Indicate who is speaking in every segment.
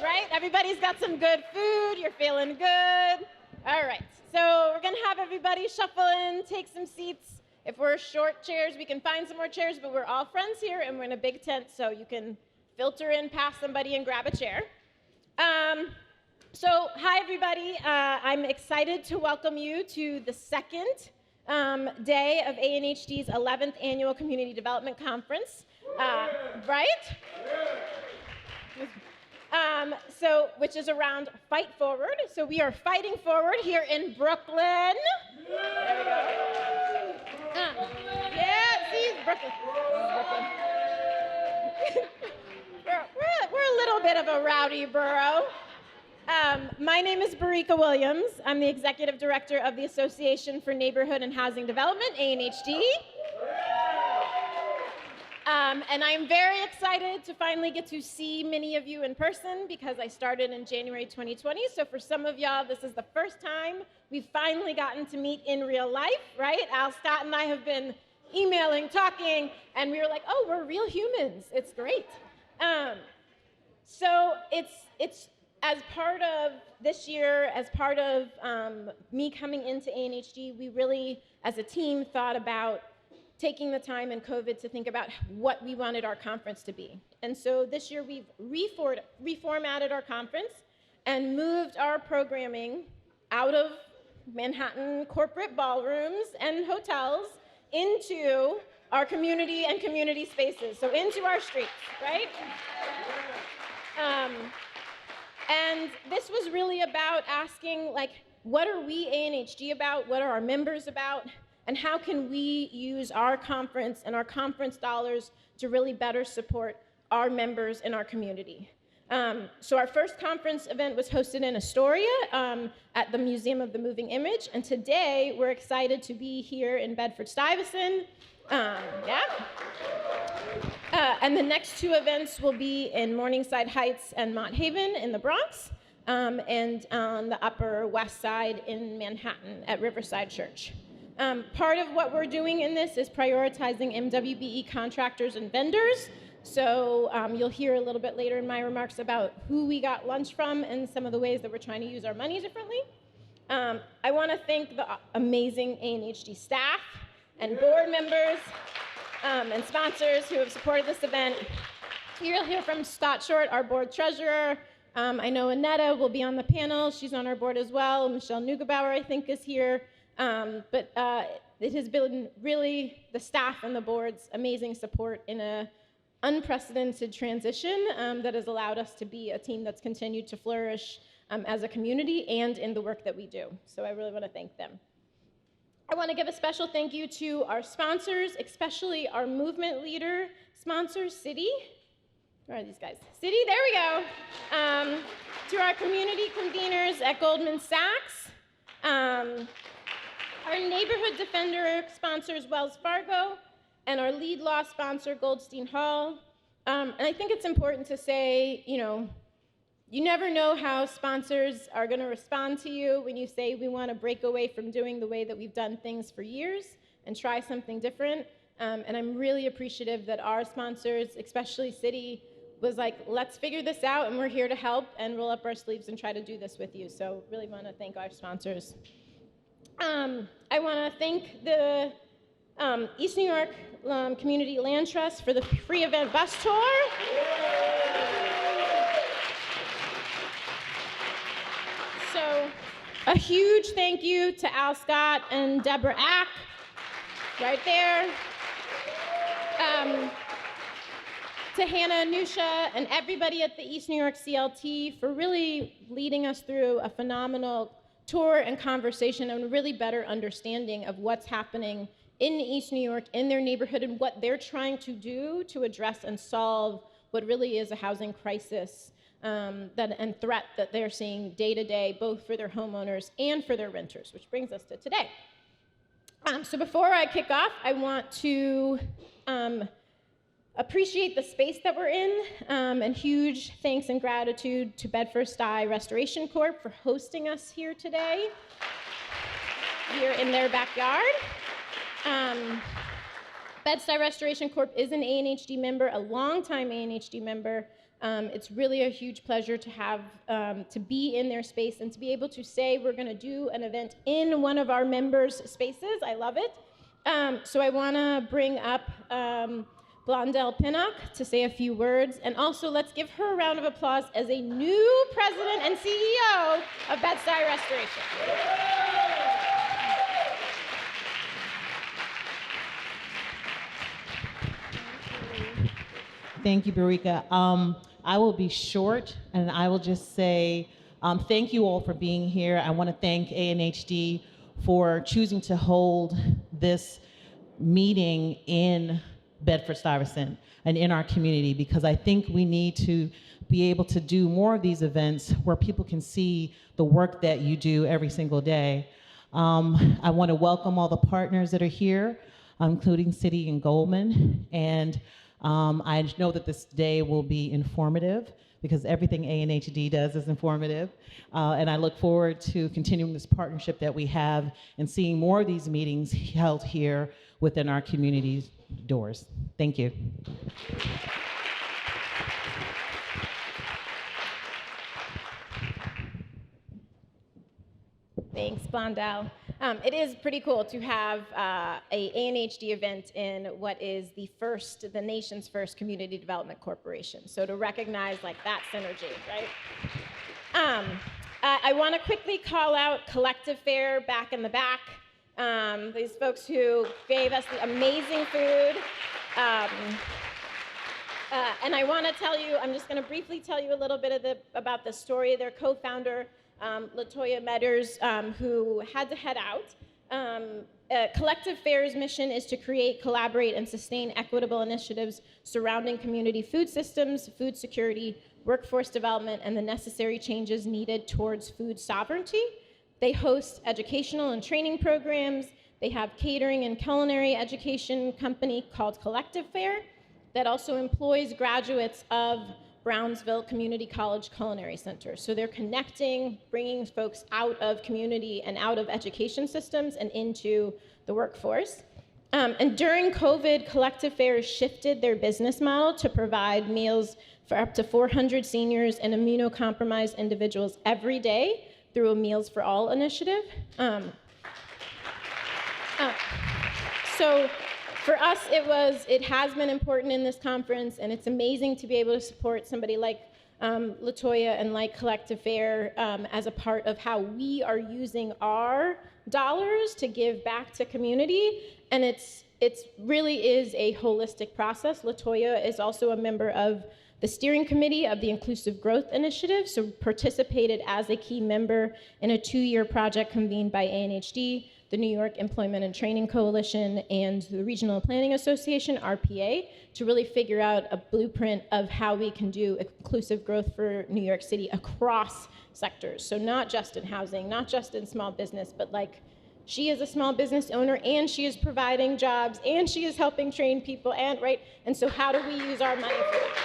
Speaker 1: right? Everybody's got some good food, you're feeling good. All right, so we're gonna have everybody shuffle in, take some seats. If we're short chairs, we can find some more chairs, but we're all friends here and we're in a big tent, so you can filter in past somebody and grab a chair. So hi everybody, I'm excited to welcome you to the second day of ANHD's 11th Annual Community Development Conference, right? Which is around Fight Forward. So we are fighting forward here in Brookyln. There we go. Yeah, see, Brookyln. we're a little bit of a rowdy borough. My name is Brookyln Williams. I'm the Executive Director of the Association for Neighborhood and Housing Development, ANHD. And I'm very excited to finally get to see many of you in person because I started in January 2020. So for some of y'all, this is the first time we've finally gotten to meet in real life, right? Al Scott and I have been emailing, talking, and we were like, oh, we're real humans. It's great. So it's as part of this year, as part of me coming into ANHD, we really, as a team, thought about taking the time in COVID to think about what we wanted our conference to be. And so this year we've reformatted our conference and moved our programming out of Manhattan corporate ballrooms and hotels into our community and community spaces, so into our streets, right? And this was really about asking, like, what are we ANHD about? What are our members about? And how can we use our conference and our conference dollars to really better support our members in our community? So our first conference event was hosted in Astoria at the Museum of the Moving Image. And today we're excited to be here in Bedford-Stuyvesant. And the next two events will be in Morningside Heights and Mott Haven in the Bronx, and on the Upper West Side in Manhattan at Riverside Church. Part of what we're doing in this is prioritizing MWBE contractors and vendors. So you'll hear a little bit later in my remarks about who we got lunch from and some of the ways that we're trying to use our money differently. I want to thank the amazing ANHD staff and board members and sponsors who have supported this event. You'll hear from Scott Short, our board treasurer. I know Aneta will be on the panel. She's on our board as well. Michelle Neugebauer, I think, is here. But it has been really the staff and the board's amazing support in an unprecedented transition that has allowed us to be a team that's continued to flourish as a community and in the work that we do. So I really want to thank them. I want to give a special thank you to our sponsors, especially our movement leader sponsors, Citi. Where are these guys? Citi, there we go. To our community conveners at Goldman Sachs. Our neighborhood defender sponsors, Wells Fargo, and our lead law sponsor, Goldstein Hall. And I think it's important to say, you never know how sponsors are going to respond to you when you say we want to break away from doing the way that we've done things for years and try something different. And I'm really appreciative that our sponsors, especially Citi, was like, let's figure this out, and we're here to help and roll up our sleeves and try to do this with you. So really want to thank our sponsors. I want to thank the East New York Community Land Trust for the free event bus tour. So a huge thank you to Al Scott and Deborah Ack, right there. To Hannah Nusha and everybody at the East New York CLT for really leading us through a phenomenal tour and conversation and a really better understanding of what's happening in East New York, in their neighborhood, and what they're trying to do to address and solve what really is a housing crisis and threat that they're seeing day to day, both for their homeowners and for their renters, which brings us to today. So before I kick off, I want to appreciate the space that we're in, and huge thanks and gratitude to Bedford-Stuyvesant Restoration Corp for hosting us here today, here in their backyard. Bed-Stuy Restoration Corp is an ANHD member, a longtime ANHD member, It's really a huge pleasure to have, to be in their space and to be able to say we're going to do an event in one of our members' spaces. I love it. So I want to bring up Blondell Pinnock to say a few words, and also let's give her a round of applause as a new president and CEO of Bed-Stuy Restoration.
Speaker 2: Thank you, Barika. I will be short, and I will just say thank you all for being here. I want to thank ANHD for choosing to hold this meeting in Bedford-Stuyvesant and in our community, because I think we need to be able to do more of these events where people can see the work that you do every single day. I want to welcome all the partners that are here, including Citi and Goldman, and I know that this day will be informative because everything ANHD does is informative. And I look forward to continuing this partnership that we have and seeing more of these meetings held here within our community's doors. Thank you.
Speaker 1: Thanks, Blondell. It is pretty cool to have a ANHD event in what is the nation's first community development corporation. So to recognize like that synergy, right? I want to quickly call out Collective Fare back in the back. These folks who gave us the amazing food. And I want to tell you, I'm just going to briefly tell you a little bit about the story. Their co-founder, Latoya Medders, who had to head out. Collective Fare's mission is to create, collaborate, and sustain equitable initiatives surrounding community food systems, food security, workforce development, and the necessary changes needed towards food sovereignty. They host educational and training programs. They have catering and culinary education company called Collective Fare that also employs graduates of Brownsville Community College Culinary Center. So they're connecting, bringing folks out of community and out of education systems and into the workforce. And during COVID, Collective Fare shifted their business model to provide meals for up to 400 seniors and immunocompromised individuals every day through a Meals for All initiative. So for us, it has been important in this conference, and it's amazing to be able to support somebody like Latoya and like Collective Fare as a part of how we are using our dollars to give back to community. And it really is a holistic process. Latoya is also a member of the steering committee of the Inclusive Growth Initiative, so participated as a key member in a 2-year project convened by ANHD, the New York Employment and Training Coalition, and the Regional Planning Association, RPA, to really figure out a blueprint of how we can do inclusive growth for New York City across sectors. So not just in housing, not just in small business, but like she is a small business owner and she is providing jobs and she is helping train people, and right? And so how do we use our money for that?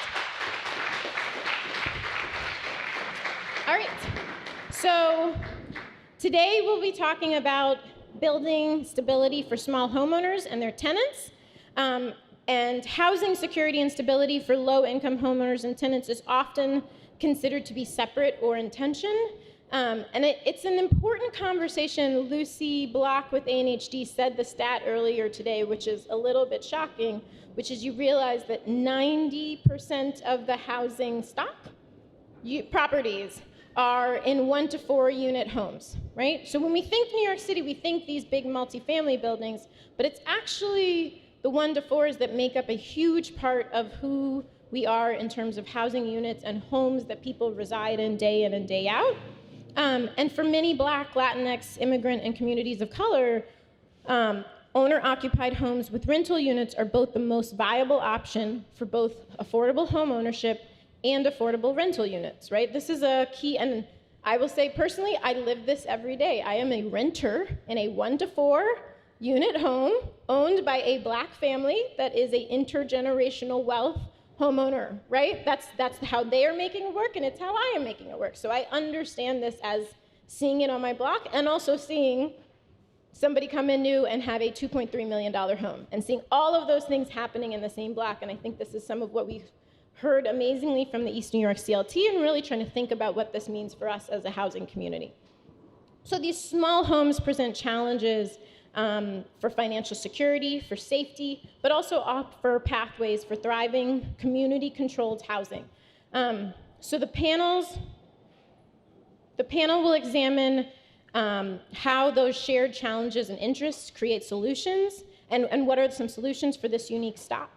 Speaker 1: All right, so today we'll be talking about building stability for small homeowners and their tenants, and housing security and stability for low-income homeowners and tenants is often considered to be separate or in tension, and it's an important conversation. Lucy Block with ANHD said the stat earlier today, which is a little bit shocking, which is you realize that 90% of the housing stock properties are in 1 to 4 unit homes, right? So when we think New York City, we think these big multifamily buildings, but it's actually the 1 to 4s that make up a huge part of who we are in terms of housing units and homes that people reside in and day out. And for many Black, Latinx, immigrant, and communities of color, owner-occupied homes with rental units are both the most viable option for both affordable home ownership and affordable rental units, right? This is a key, and I will say personally, I live this every day. I am a renter in a 1 to 4 unit home owned by a Black family that is a intergenerational wealth homeowner, right? That's how they are making it work, and it's how I am making it work. So I understand this as seeing it on my block, and also seeing somebody come in new and have a $2.3 million home, and seeing all of those things happening in the same block. And I think this is some of what we heard amazingly from the East New York CLT and really trying to think about what this means for us as a housing community. So these small homes present challenges for financial security, for safety, but also offer pathways for thriving, community-controlled housing. So the panel will examine how those shared challenges and interests create solutions, and what are some solutions for this unique stock,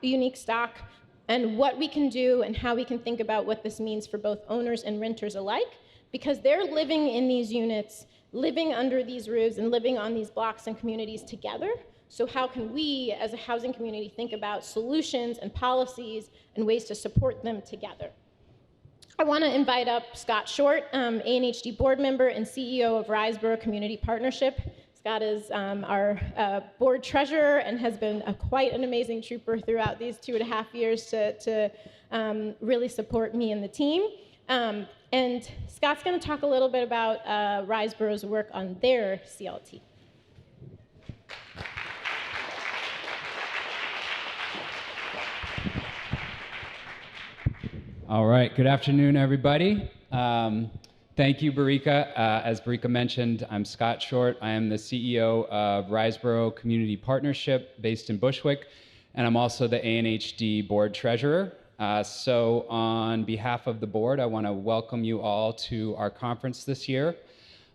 Speaker 1: and what we can do and how we can think about what this means for both owners and renters alike, because they're living in these units, living under these roofs, and living on these blocks and communities together. So how can we, as a housing community, think about solutions and policies and ways to support them together? I want to invite up Scott Short, ANHD board member and CEO of Riseboro Community Partnership. Scott is our board treasurer and has been quite an amazing trooper throughout these 2.5 years to really support me and the team. And Scott's going to talk a little bit about Riseboro's work on their CLT.
Speaker 3: All right, good afternoon, everybody. Thank you, Barika. As Barika mentioned, I'm Scott Short. I am the CEO of Riseboro Community Partnership based in Bushwick, and I'm also the ANHD board treasurer. So on behalf of the board, I want to welcome you all to our conference this year.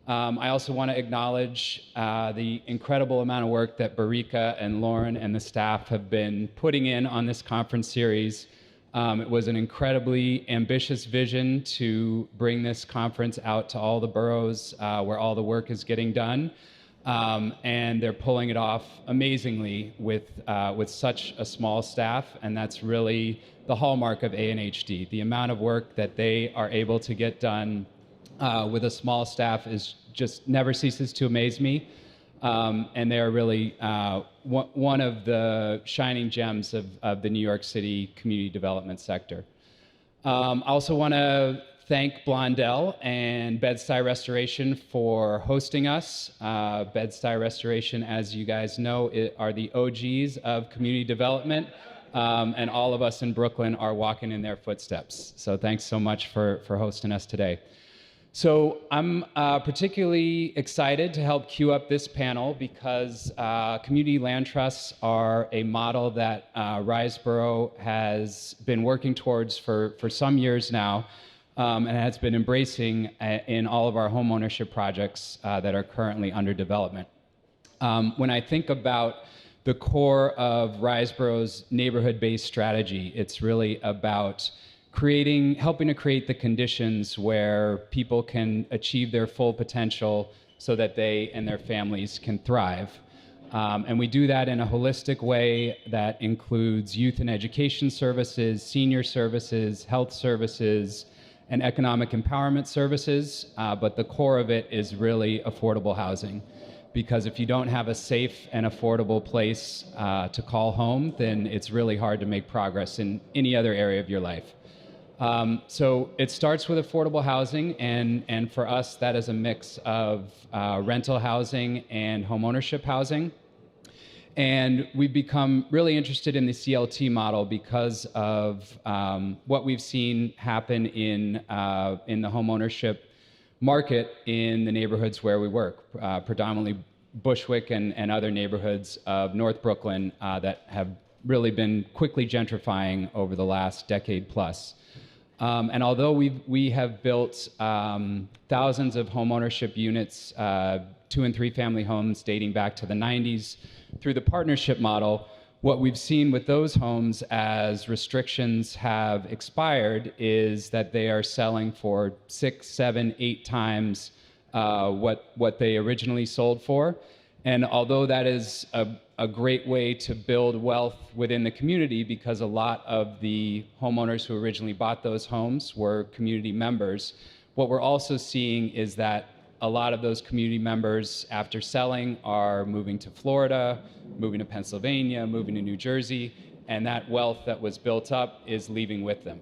Speaker 3: I also want to acknowledge the incredible amount of work that Barika and Lauren and the staff have been putting in on this conference series. It was an incredibly ambitious vision to bring this conference out to all the boroughs where all the work is getting done. And they're pulling it off amazingly with such a small staff, and that's really the hallmark of ANHD. The amount of work that they are able to get done with a small staff is just never ceases to amaze me. And they are really one of the shining gems of the New York City community development sector. I also want to thank Blondell and Bed-Stuy Restoration for hosting us. Bed-Stuy Restoration, as you guys know, are the OGs of community development, and all of us in Brooklyn are walking in their footsteps. So thanks so much for hosting us today. So I'm particularly excited to help queue up this panel because community land trusts are a model that Riseboro has been working towards for some years now, and has been embracing in all of our homeownership projects that are currently under development. When I think about the core of Riseboro's neighborhood-based strategy, it's really about helping to create the conditions where people can achieve their full potential so that they and their families can thrive. And we do that in a holistic way that includes youth and education services, senior services, health services, and economic empowerment services. But the core of it is really affordable housing. Because if you don't have a safe and affordable place to call home, then it's really hard to make progress in any other area of your life. So it starts with affordable housing, and for us, that is a mix of rental housing and homeownership housing. And we've become really interested in the CLT model because of what we've seen happen in the homeownership market in the neighborhoods where we work, predominantly Bushwick and other neighborhoods of North Brooklyn that have really been quickly gentrifying over the last decade plus. And although we have built thousands of homeownership units, 2- and 3-family homes dating back to the 90s through the partnership model, what we've seen with those homes as restrictions have expired is that they are selling for 6, 7, 8 times what they originally sold for. And although that is a great way to build wealth within the community, because a lot of the homeowners who originally bought those homes were community members, what we're also seeing is that a lot of those community members, after selling, are moving to Florida, moving to Pennsylvania, moving to New Jersey, and that wealth that was built up is leaving with them.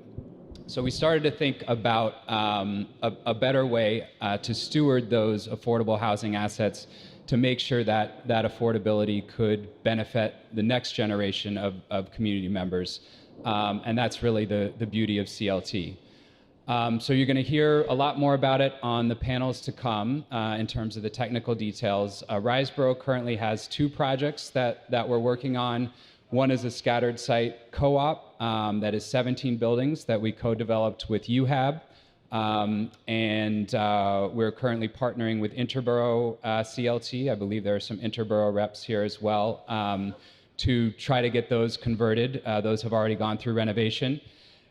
Speaker 3: So we started to think about a better way to steward those affordable housing assets to make sure that affordability could benefit the next generation of community members And that's really the beauty of CLT. So you're going to hear a lot more about it on the panels to come in terms of the technical details. Riseboro currently has 2 projects that we're working on. One is a scattered site co-op that is 17 buildings that we co-developed with UHAB. And we're currently partnering with Interborough CLT. I believe there are some Interborough reps here as well to try to get those converted. Those have already gone through renovation.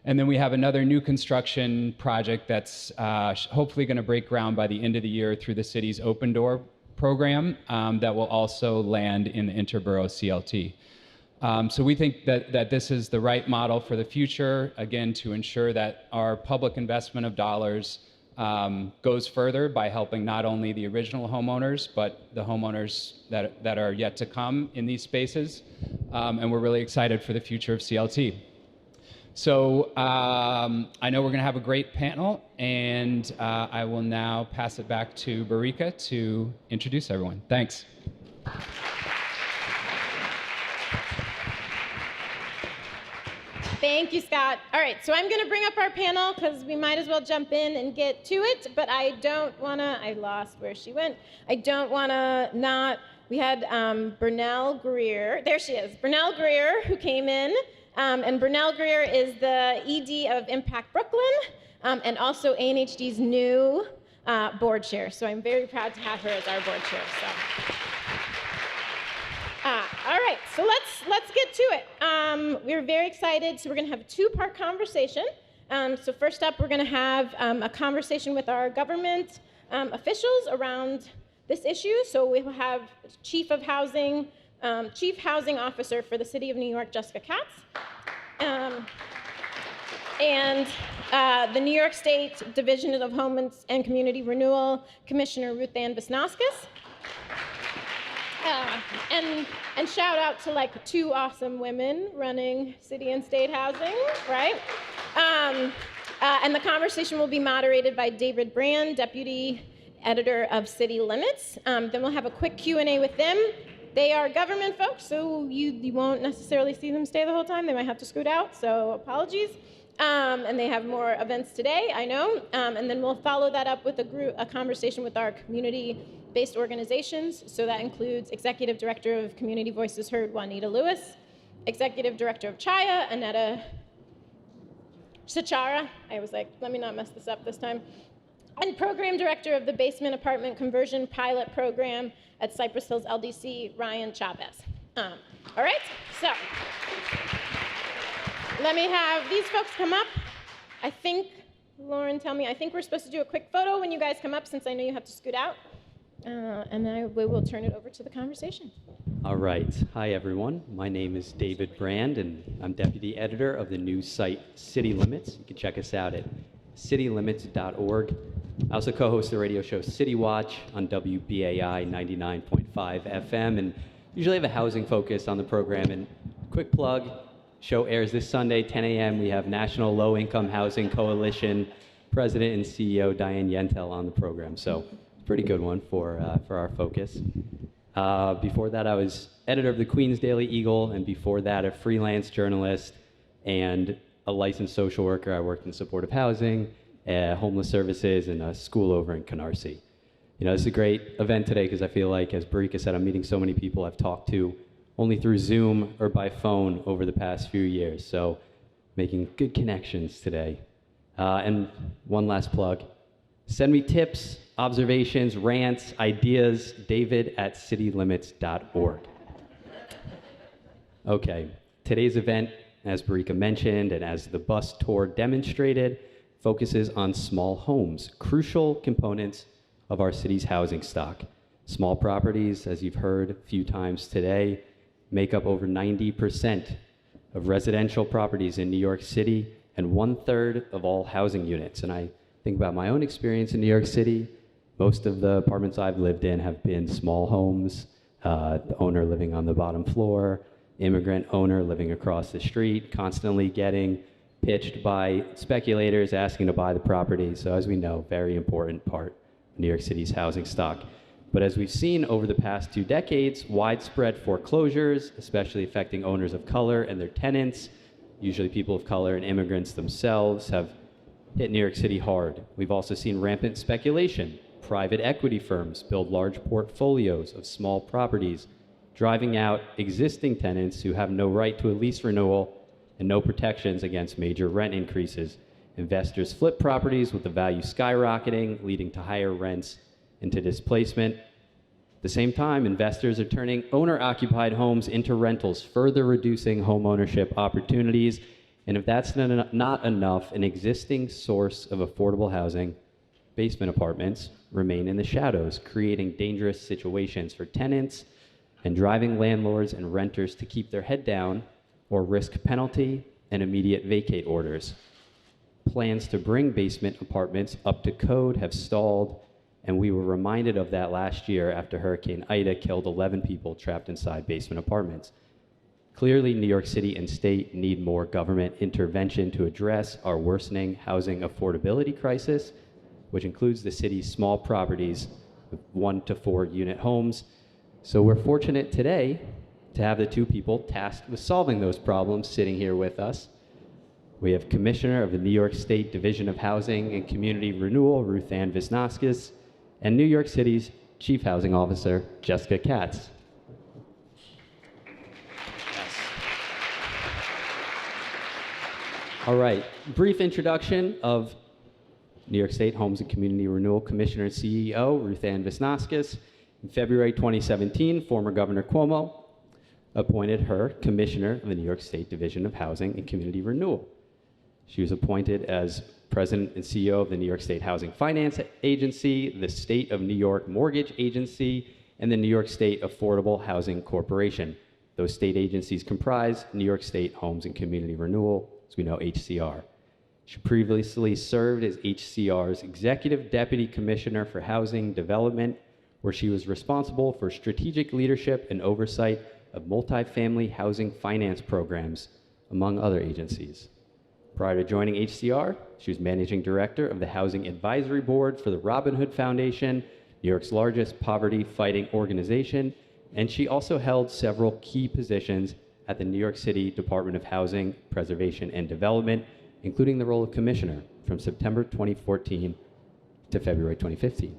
Speaker 3: And then we have another new construction project that's hopefully going to break ground by the end of the year through the city's Open Door program that will also land in the Interborough CLT. So we think that this is the right model for the future, again, to ensure that our public investment of dollars goes further by helping not only the original homeowners, but the homeowners that are yet to come in these spaces. And we're really excited for the future of CLT. So I know we're going to have a great panel, and I will now pass it back to Barika to introduce everyone. Thanks.
Speaker 1: Thank you, Scott. All right, so I'm going to bring up our panel because we might as well jump in and get to it, but I don't want to, I lost where she went. I don't want to not, we had Bernelle Greer, there she is, Bernelle Greer, who came in, and Bernelle Greer is the ED of Impact Brookyln, and also ANHD's new board chair, so I'm very proud to have her as our board chair. So. All right, so let's get to it. We're very excited. So we're going to have a 2-part conversation. So first up, we're going to have a conversation with our government officials around this issue. So we will have Chief Housing Officer for the City of New York, Jessica Katz, and the New York State Division of Home and Community Renewal Commissioner Ruth Ann Visnauskas. And shout out to like 2 awesome women running city and state housing, right? And the conversation will be moderated by David Brand, Deputy Editor of City Limits. Then we'll have a quick Q&A with them. They are government folks, so you won't necessarily see them stay the whole time. They might have to scoot out, so apologies. And they have more events today, I know. And then we'll follow that up with a conversation with our community-based organizations. So that includes Executive Director of Community Voices Heard, Juanita Lewis, Executive Director of Chaya, Aneta Sichiron. I was like, let me not mess this up this time. And Program Director of the Basement Apartment Conversion Pilot Program at Cypress Hills LDC, Ryan Chavez. All right, so let me have these folks come up. I think, Lauren, tell me, I think we're supposed to do a quick photo when you guys come up since I know you have to scoot out. And then we will turn it over to the conversation.
Speaker 4: All right. Hi, everyone. My name is David Brand, and I'm Deputy Editor of the news site City Limits. You can check us out at citylimits.org. I also co-host the radio show City Watch on WBAI 99.5 FM, and usually have a housing focus on the program. And quick plug, show airs this Sunday, 10 a.m. We have National Low Income Housing Coalition President and CEO Diane Yentel on the program. So pretty good one for our focus. Before that, I was editor of the Queens Daily Eagle, and before that, a freelance journalist and a licensed social worker. I worked in supportive housing, homeless services, and a school over in Canarsie. You know, this is a great event today because I feel like, as Barika said, I'm meeting so many people I've talked to only through Zoom or by phone over the past few years. So making good connections today. And one last plug. Send me tips, observations, rants, ideas, david@citylimits.org. Okay, today's event, as Barika mentioned, and as the bus tour demonstrated, focuses on small homes, crucial components of our city's housing stock. Small properties, as you've heard a few times today, make up over 90% of residential properties in New York City and 1/3 of all housing units. And I think about my own experience in New York City. Most of the apartments I've lived in have been small homes, the owner living on the bottom floor, immigrant owner living across the street, constantly getting pitched by speculators asking to buy the property. So as we know, very important part of New York City's housing stock. But as we've seen over the past 2 decades, widespread foreclosures, especially affecting owners of color and their tenants, usually people of color and immigrants themselves, have hit New York City hard. We've also seen rampant speculation. Private equity firms build large portfolios of small properties, driving out existing tenants who have no right to a lease renewal and no protections against major rent increases. Investors flip properties with the value skyrocketing, leading to higher rents and to displacement. At the same time, investors are turning owner-occupied homes into rentals, further reducing homeownership opportunities. And if that's not enough, an existing source of affordable housing, basement apartments, remain in the shadows, creating dangerous situations for tenants and driving landlords and renters to keep their head down or risk penalty and immediate vacate orders. Plans to bring basement apartments up to code have stalled, and we were reminded of that last year after Hurricane Ida killed 11 people trapped inside basement apartments. Clearly, New York City and state need more government intervention to address our worsening housing affordability crisis, which includes the city's small properties with 1 to 4 unit homes. So we're fortunate today to have the two people tasked with solving those problems sitting here with us. We have Commissioner of the New York State Division of Housing and Community Renewal, Ruth Ann Visnaskis, and New York City's Chief Housing Officer, Jessica Katz. Yes. All right, brief introduction of New York State Homes and Community Renewal Commissioner and CEO, Ruth Ann Visnaskis. In February 2017, former Governor Cuomo appointed her Commissioner of the New York State Division of Housing and Community Renewal. She was appointed as President and CEO of the New York State Housing Finance Agency, the State of New York Mortgage Agency, and the New York State Affordable Housing Corporation. Those state agencies comprise New York State Homes and Community Renewal, as we know, HCR. She previously served as HCR's Executive Deputy Commissioner for Housing Development, where she was responsible for strategic leadership and oversight of multifamily housing finance programs, among other agencies. Prior to joining HCR, she was Managing Director of the Housing Advisory Board for the Robin Hood Foundation, New York's largest poverty-fighting organization, and she also held several key positions at the New York City Department of Housing, Preservation, and Development, including the role of Commissioner from September 2014 to February 2015.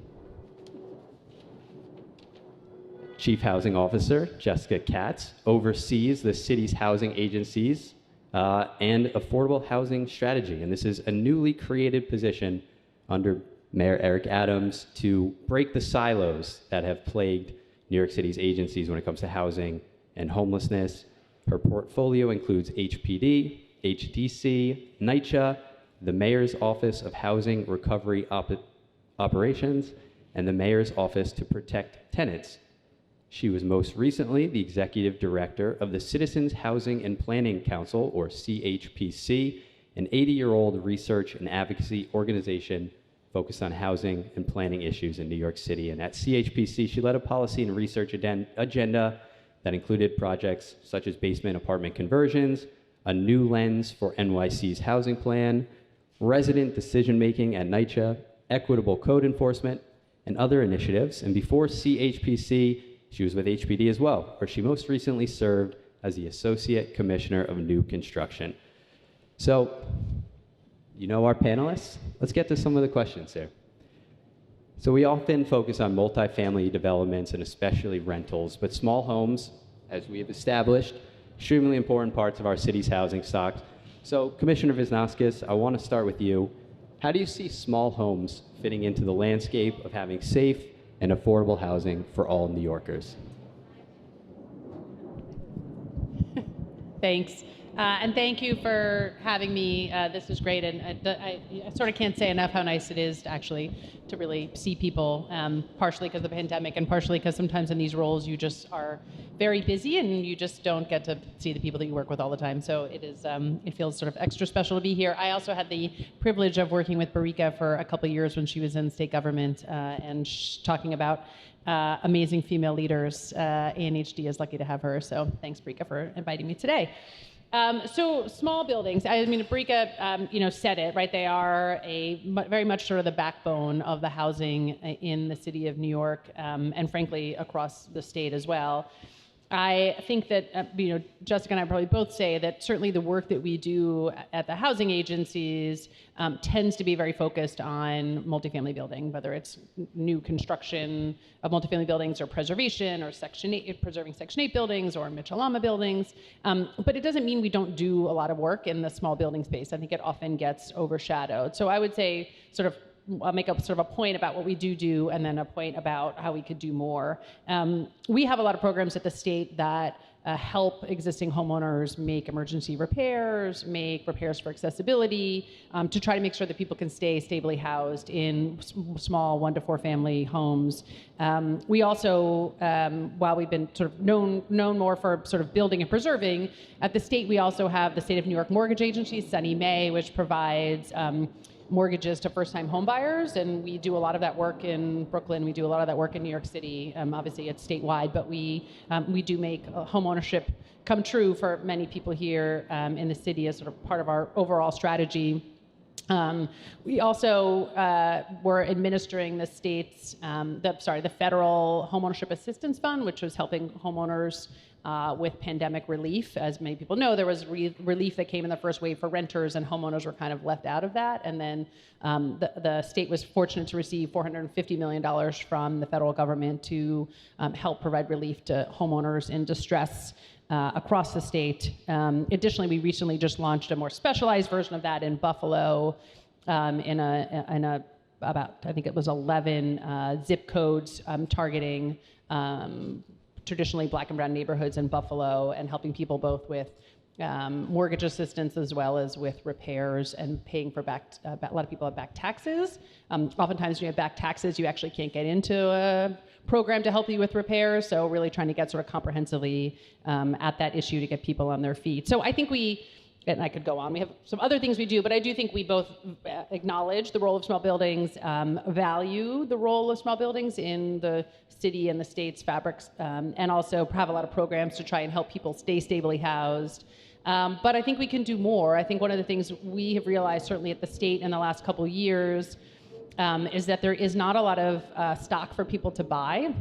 Speaker 4: Chief Housing Officer Jessica Katz oversees the city's housing agencies and affordable housing strategy. And this is a newly created position under Mayor Eric Adams to break the silos that have plagued New York City's agencies when it comes to housing and homelessness. Her portfolio includes HPD, HDC, NYCHA, the Mayor's Office of Housing Recovery Operations, and the Mayor's Office to Protect Tenants. She was most recently the Executive Director of the Citizens Housing and Planning Council, or CHPC, an 80-year-old research and advocacy organization focused on housing and planning issues in New York City. And at CHPC, she led a policy and research agenda that included projects such as basement apartment conversions, a new lens for NYC's housing plan, resident decision-making at NYCHA, equitable code enforcement, and other initiatives. And before CHPC, she was with HPD as well, where she most recently served as the Associate Commissioner of New Construction. So, you know our panelists? Let's get to some of the questions here. So we often focus on multifamily developments and especially rentals, but small homes, as we have established, extremely important parts of our city's housing stock. So Commissioner Visnaskis, I want to start with you. How do you see small homes fitting into the landscape of having safe and affordable housing for all New Yorkers?
Speaker 5: Thanks. And thank you for having me. This is great. And I sort of can't say enough how nice it is to really see people, partially because of the pandemic and partially because sometimes in these roles you just are very busy and you just don't get to see the people that you work with all the time. So it feels sort of extra special to be here. I also had the privilege of working with Barika for a couple of years when she was in state government and talking about amazing female leaders. ANHD is lucky to have her. So thanks, Barika, for inviting me today. So small buildings, I mean, Barika, said it, right? They are very much sort of the backbone of the housing in the city of New York, and frankly, across the state as well. I think that Jessica and I probably both say that certainly the work that we do at the housing agencies tends to be very focused on multifamily building, whether it's new construction of multifamily buildings or preservation or preserving Section 8 buildings or Mitchell-Lama buildings. But it doesn't mean we don't do a lot of work in the small building space. I think it often gets overshadowed. So I would say I'll make a sort of a point about what we do and then a point about how we could do more. We have a lot of programs at the state that help existing homeowners make emergency repairs, make repairs for accessibility, to try to make sure that people can stay stably housed in small 1 to 4 family homes. We also, while we've been sort of known more for sort of building and preserving, at the state we also have the State of New York Mortgage Agency, Sunny Mae, which provides mortgages to first-time homebuyers, and we do a lot of that work in Brookyln. We do a lot of that work in New York City. Obviously, it's statewide, but we do make homeownership come true for many people here in the city as sort of part of our overall strategy. We also were administering the state's, the federal Homeownership Assistance Fund, which was helping homeowners with pandemic relief. As many people know, there was relief that came in the first wave for renters, and homeowners were kind of left out of that. And then the state was fortunate to receive $450 million from the federal government to help provide relief to homeowners in distress across the state. Additionally, we recently just launched a more specialized version of that in Buffalo, in about, I think it was 11 zip codes targeting traditionally Black and brown neighborhoods in Buffalo, and helping people both with mortgage assistance as well as with repairs and paying for a lot of people have back taxes. Oftentimes when you have back taxes, you actually can't get into a program to help you with repairs. So really trying to get sort of comprehensively at that issue to get people on their feet. So I think and I could go on, we have some other things we do, but I do think we both acknowledge the role of small buildings, value the role of small buildings in the city and the state's fabrics, and also have a lot of programs to try and help people stay stably housed. But I think we can do more. I think one of the things we have realized, certainly at the state in the last couple of years, is that there is not a lot of stock for people to buy.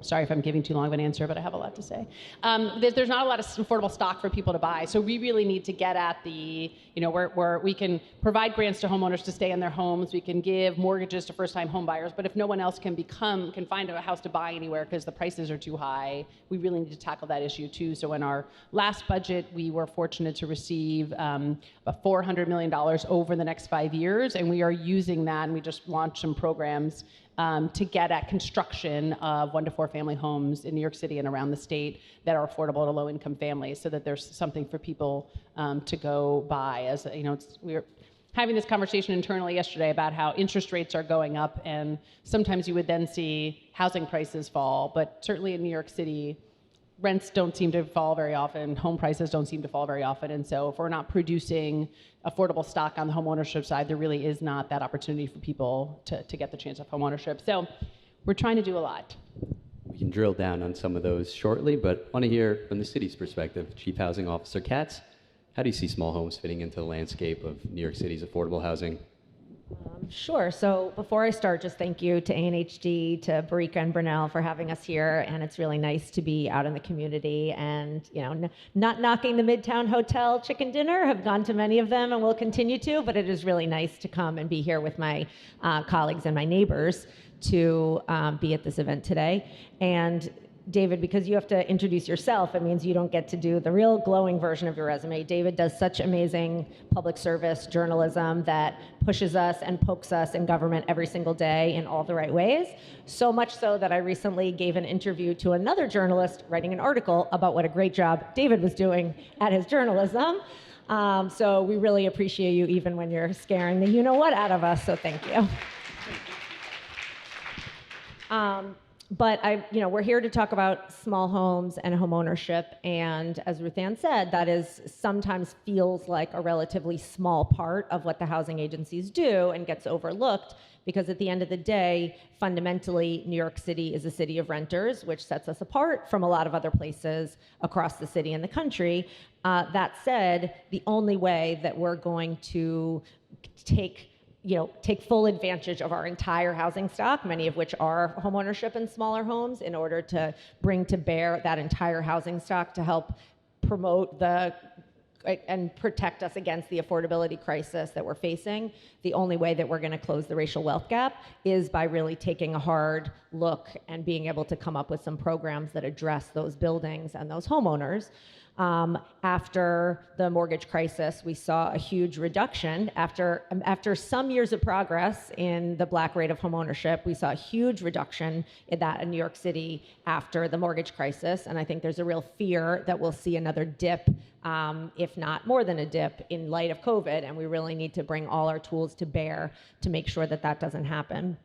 Speaker 5: Sorry if I'm giving too long of an answer, but I have a lot to say. There's not a lot of affordable stock for people to buy. So we really need to get at where we can provide grants to homeowners to stay in their homes. We can give mortgages to first-time home buyers. But if no one else can find a house to buy anywhere because the prices are too high, we really need to tackle that issue too. So in our last budget, we were fortunate to receive about $400 million over the next 5 years. And we are using that, and we just launched some programs to get at construction of 1 to 4 family homes in New York City and around the state that are affordable to low-income families, so that there's something for people to go buy. As we were having this conversation internally yesterday about how interest rates are going up, and sometimes you would then see housing prices fall, but certainly in New York City, rents don't seem to fall very often, home prices don't seem to fall very often, and so if we're not producing affordable stock on the homeownership side, there really is not that opportunity for people to get the chance of homeownership. So we're trying to do a lot.
Speaker 4: We can drill down on some of those shortly, but I want to hear from the city's perspective. Chief Housing Officer Katz, how do you see small homes fitting into the landscape of New York City's affordable housing?
Speaker 6: Sure. So before I start, just thank you to ANHD, to Barika and Brunel for having us here. And it's really nice to be out in the community and, not knocking the Midtown Hotel chicken dinner. Have gone to many of them and will continue to, but it is really nice to come and be here with my colleagues and my neighbors to be at this event today. And David, because you have to introduce yourself, it means you don't get to do the real glowing version of your resume. David does such amazing public service journalism that pushes us and pokes us in government every single day in all the right ways. So much so that I recently gave an interview to another journalist writing an article about what a great job David was doing at his journalism. So we really appreciate you even when you're scaring the you-know-what out of us, so thank you. But we're here to talk about small homes and homeownership, and as Ruth Ann said, that is sometimes feels like a relatively small part of what the housing agencies do and gets overlooked, because at the end of the day, fundamentally, New York City is a city of renters, which sets us apart from a lot of other places across the city and the country. That said, the only way that we're going to take take full advantage of our entire housing stock, many of which are homeownership and smaller homes, in order to bring to bear that entire housing stock to help promote and protect us against the affordability crisis that we're facing. The only way that we're going to close the racial wealth gap is by really taking a hard look and being able to come up with some programs that address those buildings and those homeowners. After the mortgage crisis, we saw a huge reduction. After some years of progress in the black rate of homeownership, we saw a huge reduction in that in New York City after the mortgage crisis. And I think there's a real fear that we'll see another dip, if not more than a dip, in light of COVID. And we really need to bring all our tools to bear to make sure that that doesn't happen.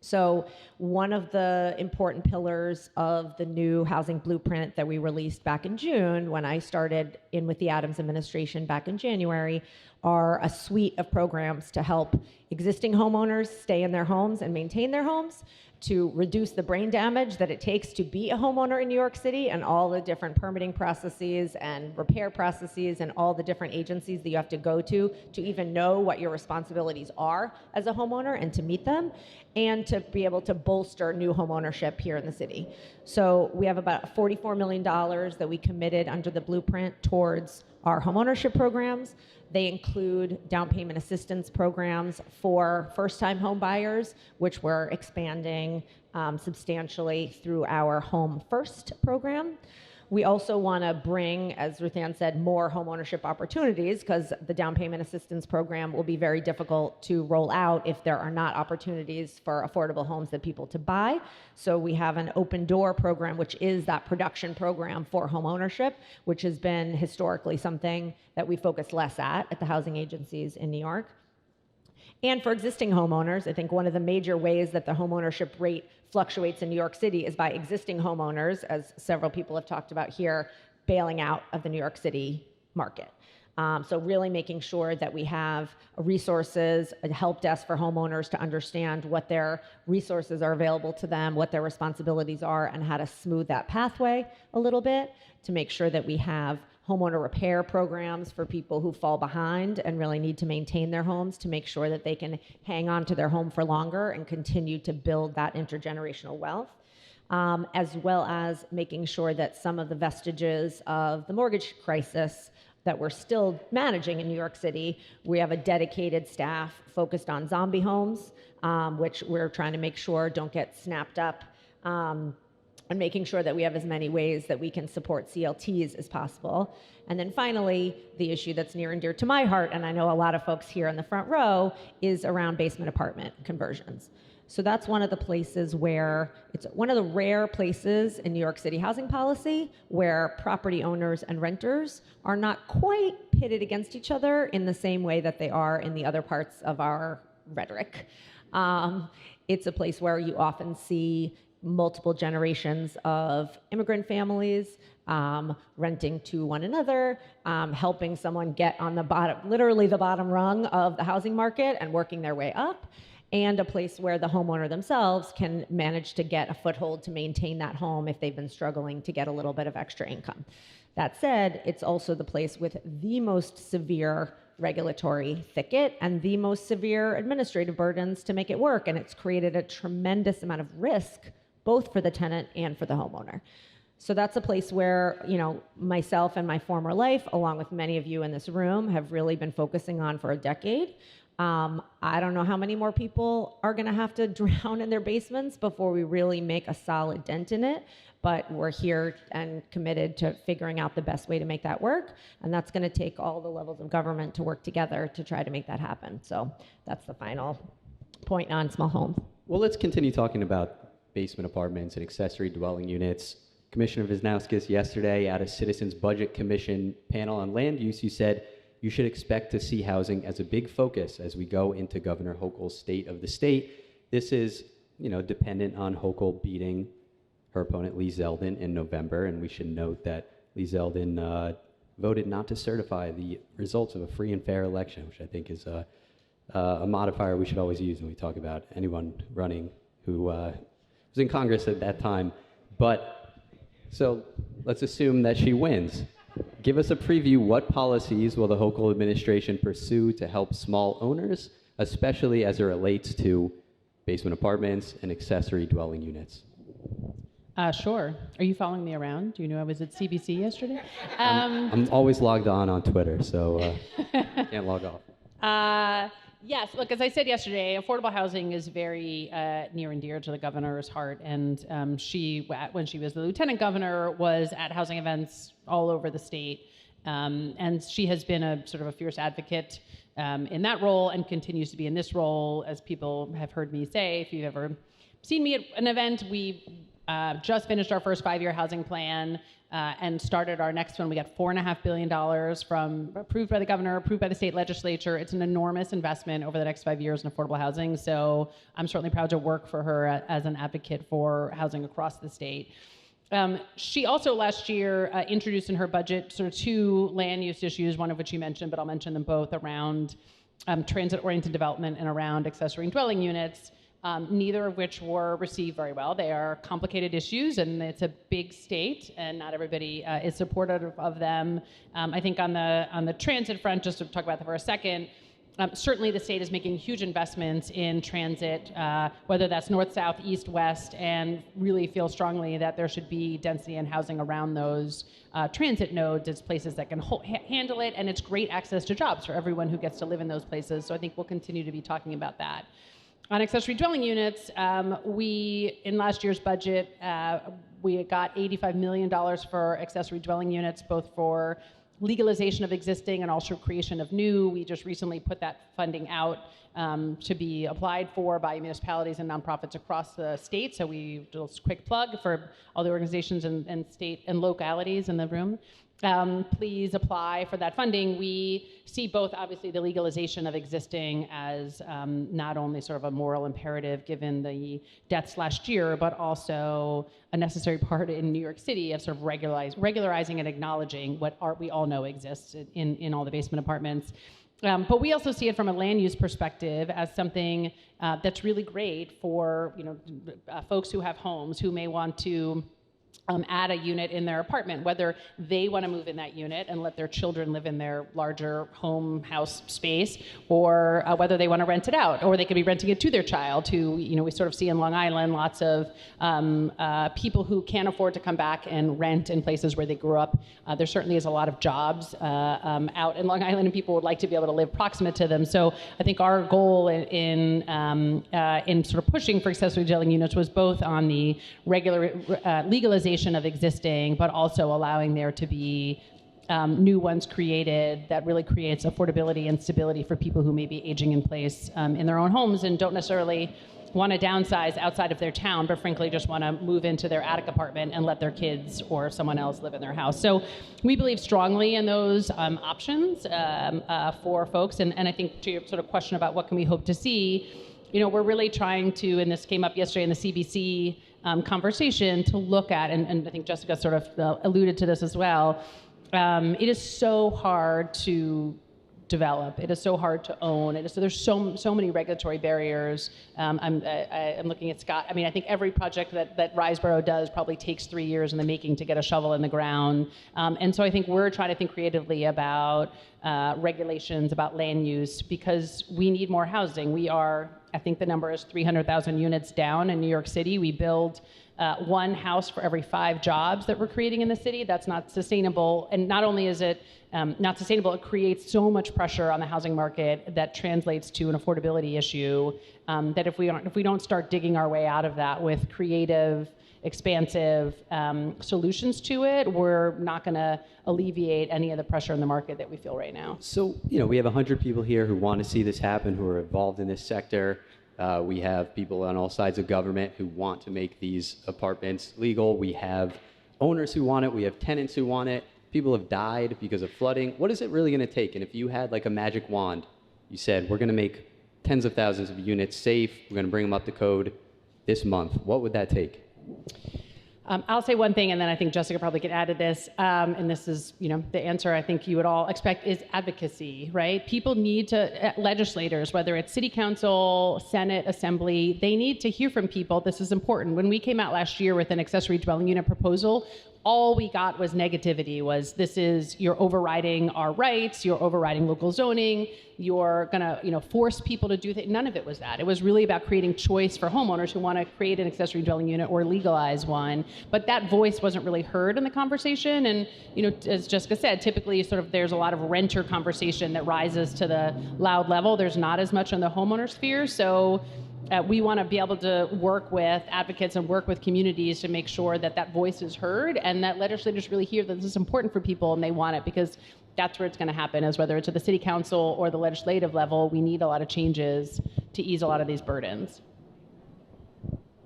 Speaker 6: So one of the important pillars of the new housing blueprint that we released back in June, when I started in with the Adams administration back in January, are a suite of programs to help existing homeowners stay in their homes and maintain their homes, to reduce the brain damage that it takes to be a homeowner in New York City and all the different permitting processes and repair processes and all the different agencies that you have to go to even know what your responsibilities are as a homeowner and to meet them, and to be able to bolster new homeownership here in the city. So we have about $44 million that we committed under the blueprint towards our homeownership programs. They include down payment assistance programs for first-time home buyers, which we're expanding substantially through our Home First program. We also want to bring, as Ruth Ann said, more homeownership opportunities, because the down payment assistance program will be very difficult to roll out if there are not opportunities for affordable homes that people to buy. So we have an open door program, which is that production program for homeownership, which has been historically something that we focus less at the housing agencies in New York. And for existing homeowners, I think one of the major ways that the homeownership rate fluctuates in New York City is by existing homeowners, as several people have talked about here, bailing out of the New York City market. So really making sure that we have resources, a help desk for homeowners to understand what their resources are available to them, what their responsibilities are, and how to smooth that pathway a little bit, to make sure that we have homeowner repair programs for people who fall behind and really need to maintain their homes, to make sure that they can hang on to their home for longer and continue to build that intergenerational wealth, as well as making sure that some of the vestiges of the mortgage crisis that we're still managing in New York City, we have a dedicated staff focused on zombie homes, which we're trying to make sure don't get snapped up, and making sure that we have as many ways that we can support CLTs as possible. And then finally, the issue that's near and dear to my heart, and I know a lot of folks here in the front row, is around basement apartment conversions. So that's one of the places where, it's one of the rare places in New York City housing policy where property owners and renters are not quite pitted against each other in the same way that they are in the other parts of our rhetoric. It's a place where you often see multiple generations of immigrant families renting to one another, helping someone get on the bottom, literally the bottom rung of the housing market and working their way up, and a place where the homeowner themselves can manage to get a foothold to maintain that home if they've been struggling to get a little bit of extra income. That said, it's also the place with the most severe regulatory thicket and the most severe administrative burdens to make it work, and it's created a tremendous amount of risk both for the tenant and for the homeowner. So that's a place where, myself and my former life, along with many of you in this room, have really been focusing on for a decade. I don't know how many more people are gonna have to drown in their basements before we really make a solid dent in it, but we're here and committed to figuring out the best way to make that work, and that's gonna take all the levels of government to work together to try to make that happen. So that's the final point on small homes.
Speaker 4: Well, let's continue talking about basement apartments and accessory dwelling units. Commissioner Wisniewskis, yesterday at a Citizens Budget Commission panel on land use, you said you should expect to see housing as a big focus as we go into Governor Hochul's State of the State. This is, dependent on Hochul beating her opponent Lee Zeldin in November, and we should note that Lee Zeldin voted not to certify the results of a free and fair election, which I think is a modifier we should always use when we talk about anyone running who was in Congress at that time. But so let's assume that she wins. Give us a preview. What policies will the Hochul administration pursue to help small owners especially as it relates to basement apartments and accessory dwelling units?
Speaker 5: Sure. Are you following me around? Do you know I was at CBC yesterday?
Speaker 4: I'm always logged on Twitter, so can't log off.
Speaker 5: Yes, look, as I said yesterday, affordable housing is very near and dear to the governor's heart. And she, when she was the lieutenant governor, was at housing events all over the state. And she has been a sort of a fierce advocate in that role and continues to be in this role. As people have heard me say, if you've ever seen me at an event, we just finished our first 5-year housing plan and started our next one. We got $4.5 billion from approved by the governor, approved by the state legislature. It's an enormous investment over the next 5 years in affordable housing. So I'm certainly proud to work for her as an advocate for housing across the state. She also last year introduced in her budget sort of 2 land use issues, one of which you mentioned, but I'll mention them both, around transit-oriented development and around accessory dwelling units. Neither of which were received very well. They are complicated issues, and it's a big state, and not everybody is supportive of them. I think on the transit front, just to talk about that for a second, certainly the state is making huge investments in transit, whether that's north, south, east, west, and really feel strongly that there should be density and housing around those transit nodes. It's places that can handle it, and it's great access to jobs for everyone who gets to live in those places. So I think we'll continue to be talking about that. On accessory dwelling units, we, in last year's budget, we got $85 million for accessory dwelling units, both for legalization of existing and also creation of new. We just recently put that funding out to be applied for by municipalities and nonprofits across the state. So we do a quick plug for all the organizations and state and localities in the room. Please apply for that funding. We see both, obviously, the legalization of existing as not only sort of a moral imperative given the deaths last year, but also a necessary part in New York City of sort of regularizing and acknowledging what we all know exists in all the basement apartments. But we also see it from a land use perspective as something that's really great for folks who have homes who may want to add a unit in their apartment, whether they want to move in that unit and let their children live in their larger home house space, or whether they want to rent it out, or they could be renting it to their child, who we sort of see in Long Island lots of people who can't afford to come back and rent in places where they grew up. There certainly is a lot of jobs out in Long Island, and people would like to be able to live proximate to them. So I think our goal in sort of pushing for accessory dwelling units was both on the legalization of existing, but also allowing there to be new ones created that really creates affordability and stability for people who may be aging in place in their own homes and don't necessarily want to downsize outside of their town, but frankly just want to move into their attic apartment and let their kids or someone else live in their house. So we believe strongly in those options for folks. And I think to your sort of question about what can we hope to see, we're really trying to, and this came up yesterday in the CBC conversation, to look at, and I think Jessica sort of alluded to this as well, it is so hard to develop. It is so hard to own. There's so many regulatory barriers. I'm looking at Scott. I mean, I think every project that Riseboro does probably takes 3 years in the making to get a shovel in the ground. And so I think we're trying to think creatively about regulations, about land use, because we need more housing. We are, I think the number is 300,000 units down in New York City. We build 1 house for every 5 jobs that we're creating in the city. That's not sustainable. And not only is it not sustainable, it creates so much pressure on the housing market that translates to an affordability issue that if we don't start digging our way out of that with creative, expansive solutions to it, we're not going to alleviate any of the pressure in the market that we feel right now.
Speaker 4: So, we have 100 people here who want to see this happen, who are involved in this sector. We have people on all sides of government who want to make these apartments legal. We have owners who want it. We have tenants who want it. People have died because of flooding. What is it really going to take? And if you had like a magic wand, you said, we're going to make tens of thousands of units safe, we're going to bring them up to code this month, what would that take?
Speaker 5: I'll say one thing, and then I think Jessica probably could add to this. And this is, the answer I think you would all expect is advocacy, right? People need to, legislators, whether it's city council, Senate, assembly, they need to hear from people. This is important. When we came out last year with an accessory dwelling unit proposal, all we got was negativity, was you're overriding our rights, you're overriding local zoning, you're gonna, force people to do things. None of it was that. It was really about creating choice for homeowners who want to create an accessory dwelling unit or legalize one. But that voice wasn't really heard in the conversation. And, as Jessica said, typically there's a lot of renter conversation that rises to the loud level. There's not as much on the homeowner sphere. So we want to be able to work with advocates and work with communities to make sure that that voice is heard and that legislators really hear that this is important for people and they want it, because that's where it's going to happen, is whether it's at the city council or the legislative level. We need a lot of changes to ease a lot of these burdens.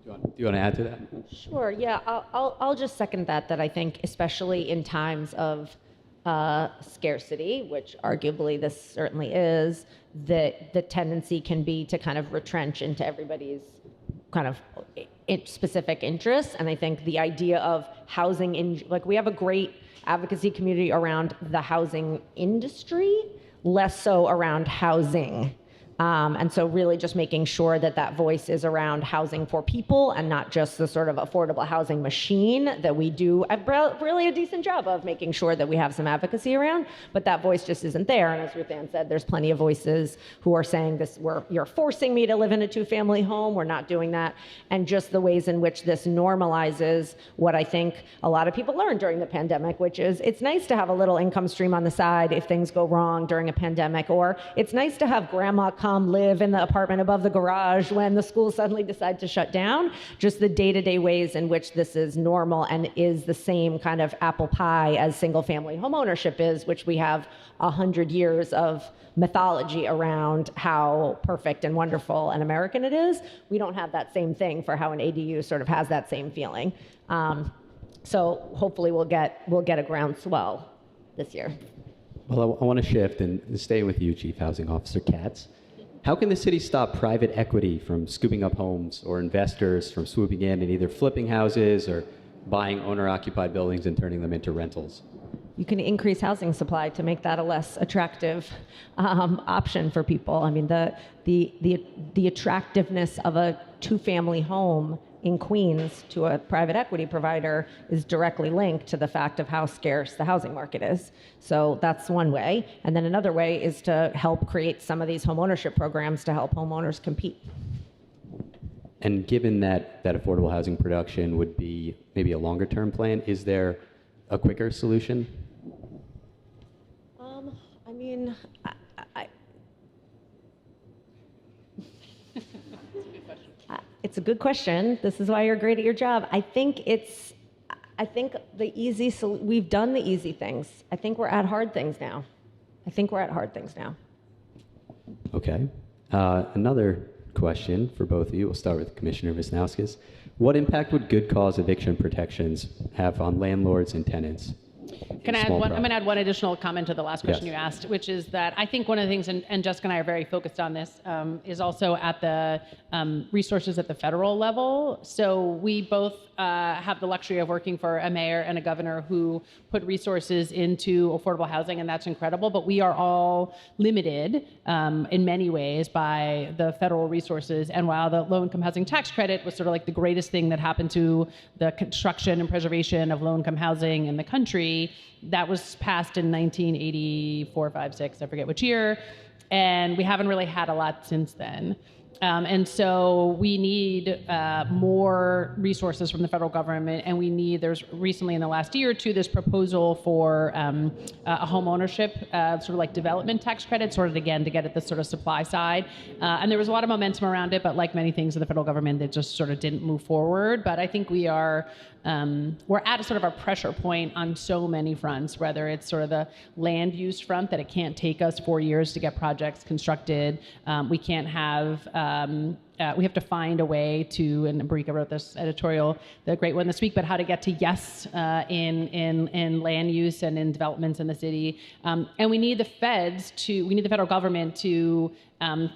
Speaker 4: Do you want to add to that?
Speaker 6: Sure. Yeah, I'll just second that I think, especially in times of scarcity, which arguably this certainly is, that the tendency can be to kind of retrench into everybody's kind of specific interests. And I think the idea of housing, we have a great advocacy community around the housing industry, less so around housing. And so really just making sure that voice is around housing for people and not just the sort of affordable housing machine that we do really a decent job of making sure that we have some advocacy around, but that voice just isn't there. And as Ruth Ann said, there's plenty of voices who are saying you're forcing me to live in a 2-family home, we're not doing that. And just the ways in which this normalizes what I think a lot of people learned during the pandemic, which is it's nice to have a little income stream on the side if things go wrong during a pandemic, or it's nice to have grandma come live in the apartment above the garage when the school suddenly decide to shut down. Just the day-to-day ways in which this is normal and is the same kind of apple pie as single-family homeownership is, which we have 100 years of mythology around how perfect and wonderful and American it is. We don't have that same thing for how an ADU sort of has that same feeling. So hopefully we'll get a groundswell this year.
Speaker 4: Well, I want to shift and stay with you, Chief Housing Officer Katz. How can the city stop private equity from scooping up homes or investors from swooping in and either flipping houses or buying owner-occupied buildings and turning them into rentals?
Speaker 6: You can increase housing supply to make that a less attractive option for people. I mean, the attractiveness of a 2-family home in Queens to a private equity provider is directly linked to the fact of how scarce the housing market is. So that's one way. And then another way is to help create some of these homeownership programs to help homeowners compete.
Speaker 4: And given that affordable housing production would be maybe a longer term plan, is there a quicker solution?
Speaker 6: I mean, it's a good question. This is why you're great at your job. I think we've done the easy things. I think we're at hard things now.
Speaker 4: Okay. Another question for both of you. We'll start with Commissioner Wisnauskas. What impact would good cause eviction protections have on landlords and tenants?
Speaker 5: Can I add one? I'm going to add one additional comment to the last question you asked, which is that I think one of the things, and Jessica and I are very focused on this, is also at the resources at the federal level. So we both have the luxury of working for a mayor and a governor who put resources into affordable housing, and that's incredible. But we are all limited in many ways by the federal resources. And while the low-income housing tax credit was sort of like the greatest thing that happened to the construction and preservation of low-income housing in the country, that was passed in 1984, 5, 6, I forget which year, and we haven't really had a lot since then. And so we need more resources from the federal government, and there's recently in the last year or two this proposal for a home ownership sort of like development tax credit, sort of again to get at the sort of supply side. And there was a lot of momentum around it, but like many things in the federal government, it just sort of didn't move forward. But I think we're at a sort of a pressure point on so many fronts, whether it's sort of the land use front, that it can't take us 4 years to get projects constructed. We can't have, we have to find a way to, and Barika wrote this editorial, the great one this week, but how to get to yes in land use and in developments in the city. And we need the federal government to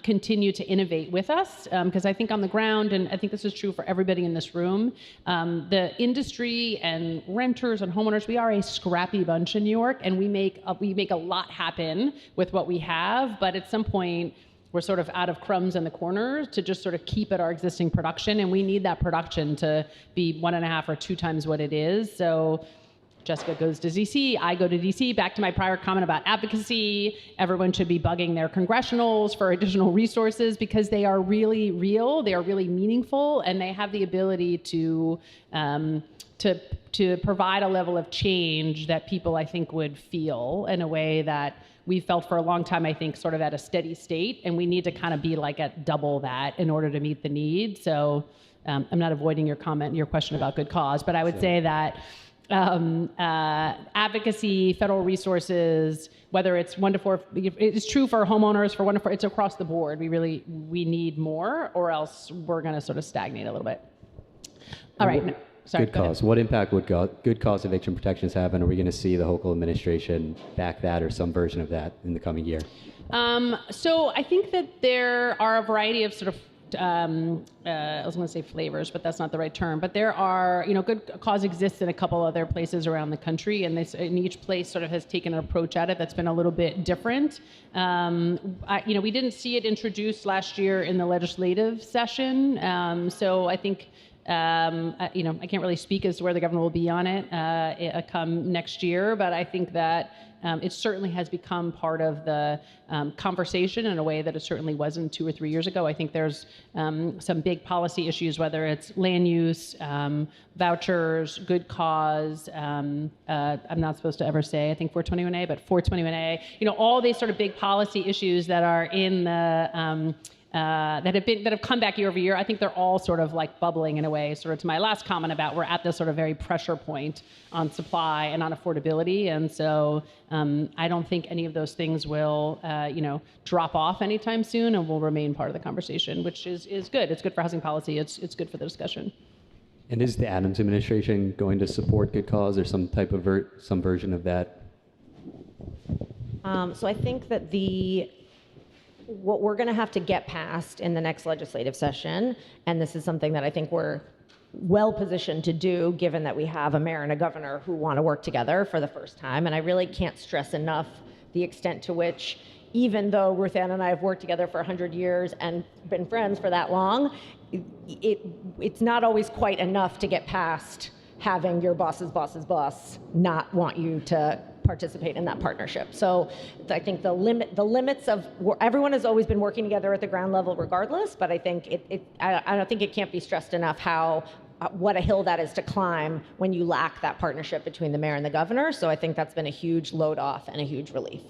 Speaker 5: continue to innovate with us, because I think on the ground, and I think this is true for everybody in this room, the industry and renters and homeowners, we are a scrappy bunch in New York, and we make a lot happen with what we have, but at some point we're sort of out of crumbs in the corners to just sort of keep at our existing production, and we need that production to be 1.5 or 2 times what it is. So Jessica goes to DC, I go to DC. Back to my prior comment about advocacy, everyone should be bugging their congressionals for additional resources because they are really real, they are really meaningful, and they have the ability to provide a level of change that people, I think, would feel in a way that we felt for a long time, I think, sort of at a steady state, and we need to kind of be like at double that in order to meet the need. So I'm not avoiding your question about good cause, but I would say that advocacy, federal resources, whether it's 1 to 4, it's true for homeowners, for 1 to 4, it's across the board. We need more, or else we're going to sort of stagnate a little bit. All right. No, sorry,
Speaker 4: good cause. What impact would good cause eviction protections have, and are we going to see the Hochul administration back that or some version of that in the coming year?
Speaker 5: So I think that there are a variety of sort of I was going to say flavors, but that's not the right term. But there are, good cause exists in a couple other places around the country, and in each place sort of has taken an approach at it that's been a little bit different. We didn't see it introduced last year in the legislative session, so I think. I can't really speak as to where the governor will be on it come next year, but I think that it certainly has become part of the conversation in a way that it certainly wasn't 2 or 3 years ago. I think there's some big policy issues, whether it's land use, vouchers, good cause. I'm not supposed to ever say, I think 421A, but 421A. All these sort of big policy issues that are in the that have come back year over year. I think they're all sort of like bubbling in a way, sort of to my last comment about we're at this sort of very pressure point on supply and on affordability. And so I don't think any of those things will, drop off anytime soon and will remain part of the conversation, which is good. It's good for housing policy. It's good for the discussion.
Speaker 4: And is the Adams administration going to support good cause or some type of some version of that?
Speaker 6: So I think that what we're going to have to get past in the next legislative session, and this is something that I think we're well positioned to do, given that we have a mayor and a governor who want to work together for the first time. And I really can't stress enough the extent to which, even though Ruth Ann and I have worked together for 100 years and been friends for that long, it's not always quite enough to get past having your boss's boss's boss not want you to participate in that partnership. So I think the limits of everyone has always been working together at the ground level regardless, but I think I don't think it can't be stressed enough what a hill that is to climb when you lack that partnership between the mayor and the governor. So I think that's been a huge load off and a huge relief.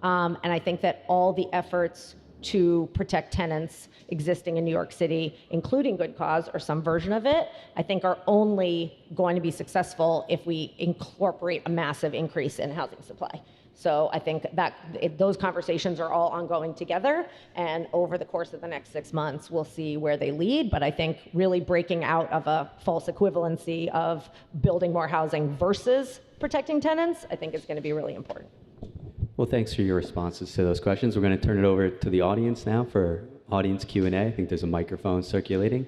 Speaker 6: And I think that all the efforts to protect tenants existing in New York City, including good cause or some version of it, I think are only going to be successful if we incorporate a massive increase in housing supply. So I think that those conversations are all ongoing together, and over the course of the next 6 months, we'll see where they lead. But I think really breaking out of a false equivalency of building more housing versus protecting tenants, I think is going to be really important.
Speaker 4: Well, thanks for your responses to those questions. We're going to turn it over to the audience now for audience Q&A. I think there's a microphone circulating.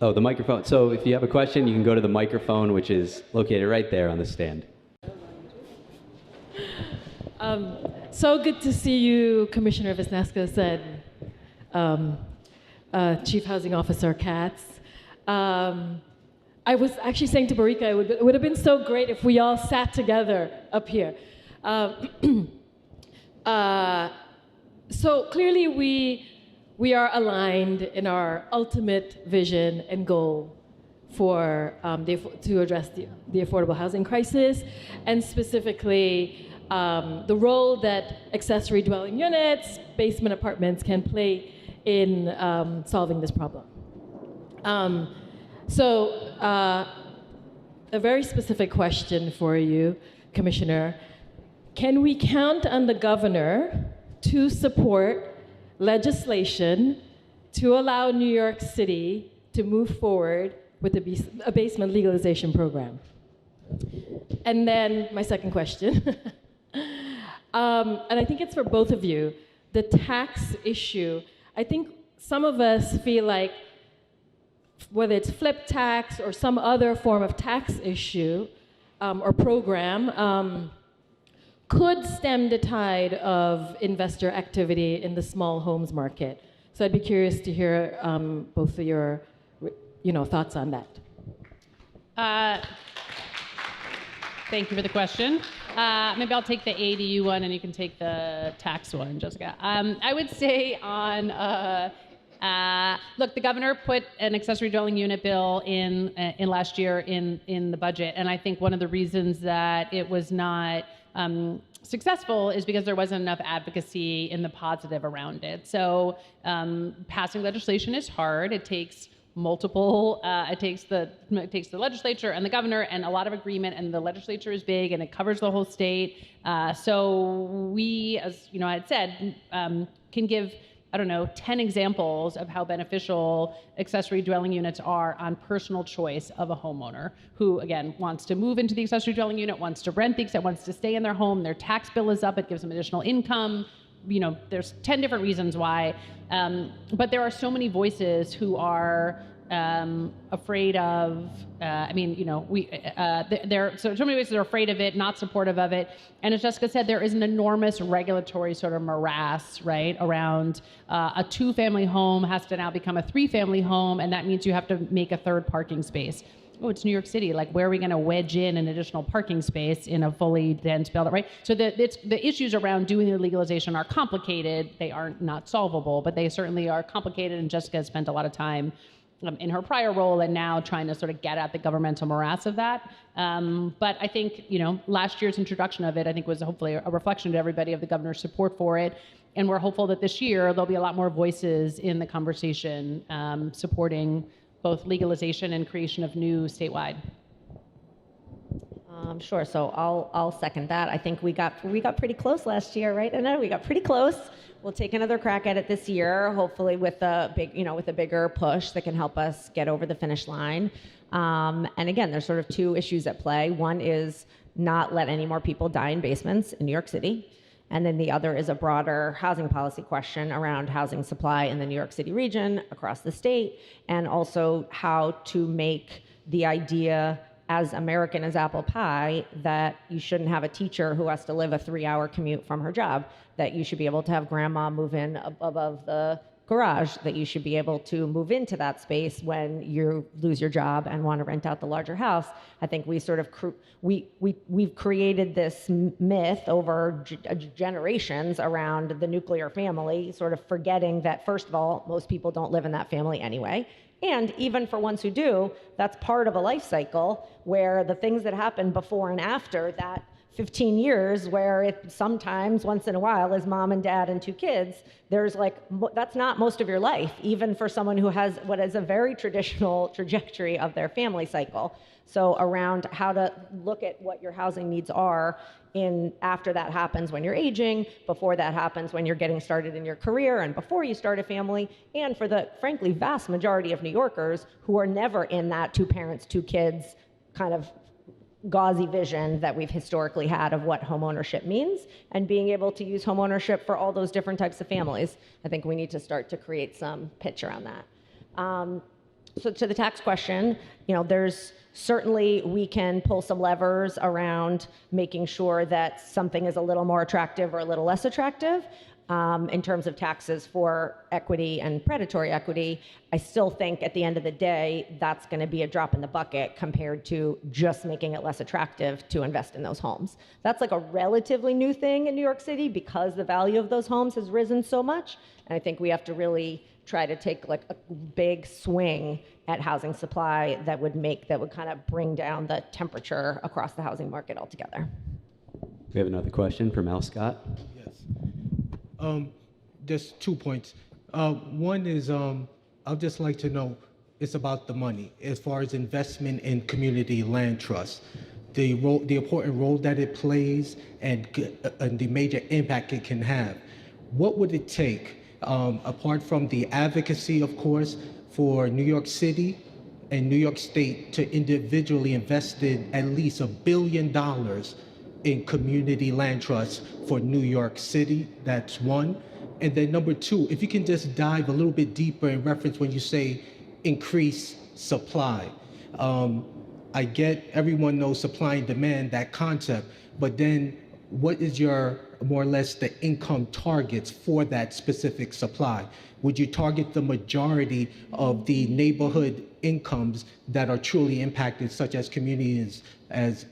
Speaker 4: Oh, the microphone. So if you have a question, you can go to the microphone, which is located right there on the stand.
Speaker 7: So good to see you, Commissioner Wisniewska and Chief Housing Officer Katz. I was actually saying to Barika, it would have been so great if we all sat together up here. So clearly we are aligned in our ultimate vision and goal to address the affordable housing crisis, and specifically the role that accessory dwelling units, basement apartments can play in solving this problem. So a very specific question for you, Commissioner. Can we count on the governor to support legislation to allow New York City to move forward with a basement legalization program? And then my second question, and I think it's for both of you, the tax issue. I think some of us feel like whether it's flip tax or some other form of tax issue or program, could stem the tide of investor activity in the small homes market. So I'd be curious to hear both of your thoughts on that.
Speaker 5: Thank you for the question. Maybe I'll take the ADU one and you can take the tax one, Jessica. I would say on, look, the governor put an accessory dwelling unit bill in last year in the budget. And I think one of the reasons that it was not successful is because there wasn't enough advocacy in the positive around it. So passing legislation is hard. It takes multiple, it takes the legislature and the governor and a lot of agreement, and the legislature is big and it covers the whole state. So we, as you know, I had said, can give, I don't know, 10 examples of how beneficial accessory dwelling units are on personal choice of a homeowner who, again, wants to move into the accessory dwelling unit, wants to rent the, wants to stay in their home, their tax bill is up, it gives them additional income. You know, there's 10 different reasons why, but there are so many voices who are afraid of, there are so many voices are afraid of it, not supportive of it. And as Jessica said, there is an enormous regulatory sort of morass, right, around a 2-family home has to now become a 3-family home, and that means you have to make a 3rd parking space. Oh, it's New York City. Like, where are we going to wedge in an additional parking space in a fully dense build-up, right? So the issues around doing the legalization are complicated. They are not solvable, but they certainly are complicated. And Jessica has spent a lot of time in her prior role and now trying to sort of get at the governmental morass of that. But I think, you know, last year's introduction of it, I think, was hopefully a reflection to everybody of the governor's support for it. And we're hopeful that this year there'll be a lot more voices in the conversation supporting both legalization and creation of new statewide.
Speaker 6: Sure. So I'll second that. I think we got pretty close last year, right? Aneta, we got pretty close. We'll take another crack at it this year, hopefully with a bigger push that can help us get over the finish line. And again, there's sort of 2 issues at play. One is not let any more people die in basements in New York City. And then the other is a broader housing policy question around housing supply in the New York City region, across the state, and also how to make the idea as American as apple pie that you shouldn't have a teacher who has to live a 3-hour commute from her job, that you should be able to have grandma move in above the garage, that you should be able to move into that space when you lose your job and want to rent out the larger house. I think we sort of we've created this myth over generations around the nuclear family, sort of forgetting that, first of all, most people don't live in that family anyway. And even for ones who do, that's part of a life cycle where the things that happen before and after that 15 years, where it sometimes, once in a while, is mom and dad and 2 kids, there's like, that's not most of your life, even for someone who has what is a very traditional trajectory of their family cycle. So around how to look at what your housing needs are after that happens when you're aging, before that happens when you're getting started in your career, and before you start a family, and for the, frankly, vast majority of New Yorkers who are never in that 2 parents, 2 kids kind of gauzy vision that we've historically had of what homeownership means, and being able to use homeownership for all those different types of families. I think we need to start to create some pitch around that. So to the tax question, you know, there's certainly, we can pull some levers around making sure that something is a little more attractive or a little less attractive. In terms of taxes for equity and predatory equity, I still think at the end of the day, that's going to be a drop in the bucket compared to just making it less attractive to invest in those homes. That's like a relatively new thing in New York City because the value of those homes has risen so much. And I think we have to really try to take like a big swing at housing supply that would kind of bring down the temperature across the housing market altogether.
Speaker 4: We have another question from Al Scott.
Speaker 8: Just 2 points. One is I'd just like to know, it's about the money as far as investment in community land trusts, the important role that it plays, and the major impact it can have. What would it take, apart from the advocacy, of course, for New York City and New York State to individually invest in at least $1 billion in community land trusts for New York City? That's one. And then number 2, if you can just dive a little bit deeper in reference when you say increase supply. I get everyone knows supply and demand, that concept, but then what is your more or less the income targets for that specific supply? Would you target the majority of the neighborhood incomes that are truly impacted, such as communities as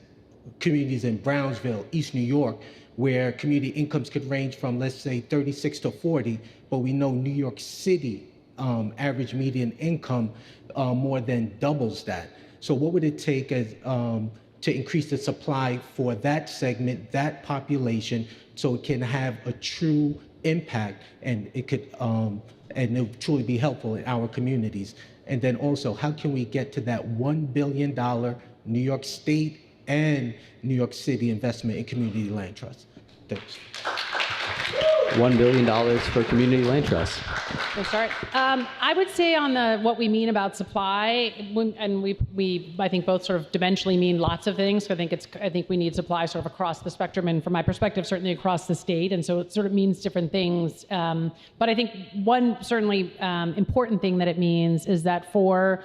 Speaker 8: communities in Brownsville, East New York, where community incomes could range from, let's say, 36 to 40, but we know New York City average median income more than doubles that. So what would it take as, to increase the supply for that segment, that population, so it can have a true impact and it could and it will truly be helpful in our communities? And then also, how can we get to that $1 billion New York State and New York City investment in community land trusts? Thanks.
Speaker 4: $1 billion for community land trusts.
Speaker 5: We'll start. I would say on the what we mean about supply, and we I think both sort of dimensionally mean lots of things. So I think we need supply sort of across the spectrum, and from my perspective, certainly across the state. And so it sort of means different things. But I think one certainly important thing that it means is that for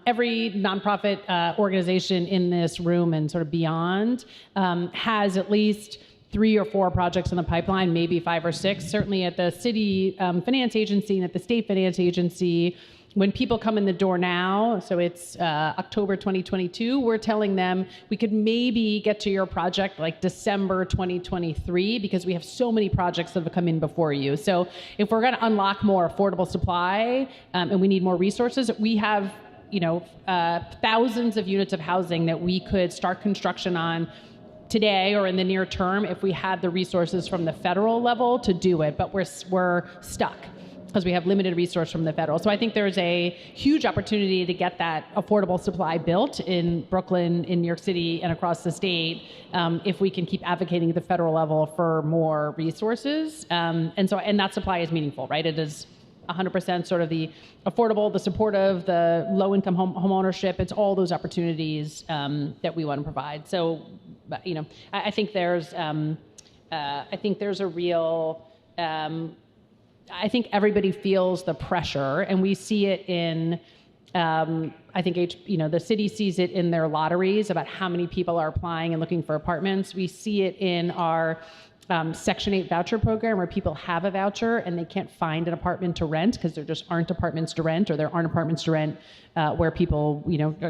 Speaker 5: every nonprofit organization in this room and sort of beyond has at least 3 or 4 projects in the pipeline, maybe 5 or 6. Certainly at the city finance agency and at the state finance agency, when people come in the door now, so it's October 2022, we're telling them we could maybe get to your project like December 2023 because we have so many projects that have come in before you. So if we're going to unlock more affordable supply and we need more resources, we have thousands of units of housing that we could start construction on today or in the near term if we had the resources from the federal level to do it, but we're stuck because we have limited resource from the federal. So I think there's a huge opportunity to get that affordable supply built in Brooklyn, in New York City, and across the state if we can keep advocating at the federal level for more resources. And that supply is meaningful, right? It is 100% sort of the affordable, the supportive, the low-income home ownership. It's all those opportunities that we want to provide. So, I think there's a real. I think everybody feels the pressure, and we see it in. I think the city sees it in their lotteries about how many people are applying and looking for apartments. We see it in our Section 8 voucher program where people have a voucher and they can't find an apartment to rent because there just aren't apartments to rent, or there aren't apartments to rent where people,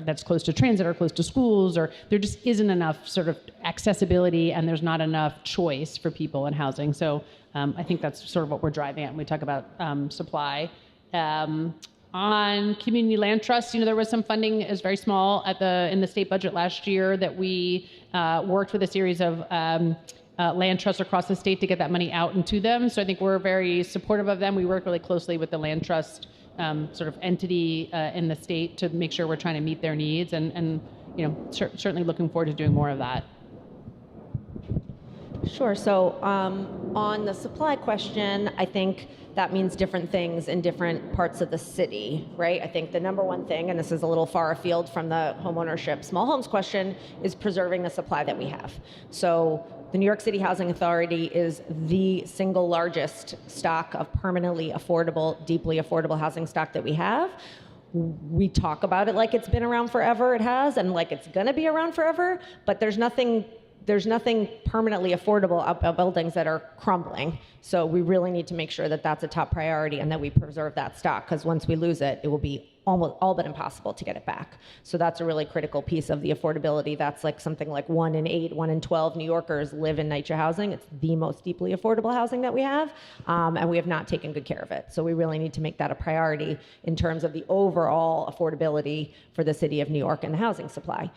Speaker 5: that's close to transit or close to schools, or there just isn't enough sort of accessibility and there's not enough choice for people in housing. So I think that's sort of what we're driving at when we talk about supply. On community land trusts, there was some funding, it was very small in the state budget last year that we worked with a series of land trusts across the state to get that money out and to them. So I think we're very supportive of them. We work really closely with the land trust sort of entity in the state to make sure we're trying to meet their needs, and certainly looking forward to doing more of that.
Speaker 6: Sure. So on the supply question, I think that means different things in different parts of the city, right? I think the number one thing, and this is a little far afield from the homeownership small homes question, is preserving the supply that we have. So the New York City Housing Authority is the single largest stock of permanently affordable, deeply affordable housing stock that we have. We talk about it like it's been around forever, it has, and like it's gonna be around forever, but there's nothing permanently affordable about buildings that are crumbling. So we really need to make sure that that's a top priority and that we preserve that stock, because once we lose it, it will be almost all but impossible to get it back. So that's a really critical piece of the affordability. That's like something like 1 in 8, 1 in 12 New Yorkers live in NYCHA housing. It's the most deeply affordable housing that we have, and we have not taken good care of it. So we really need to make that a priority in terms of the overall affordability for the city of New York and the housing supply.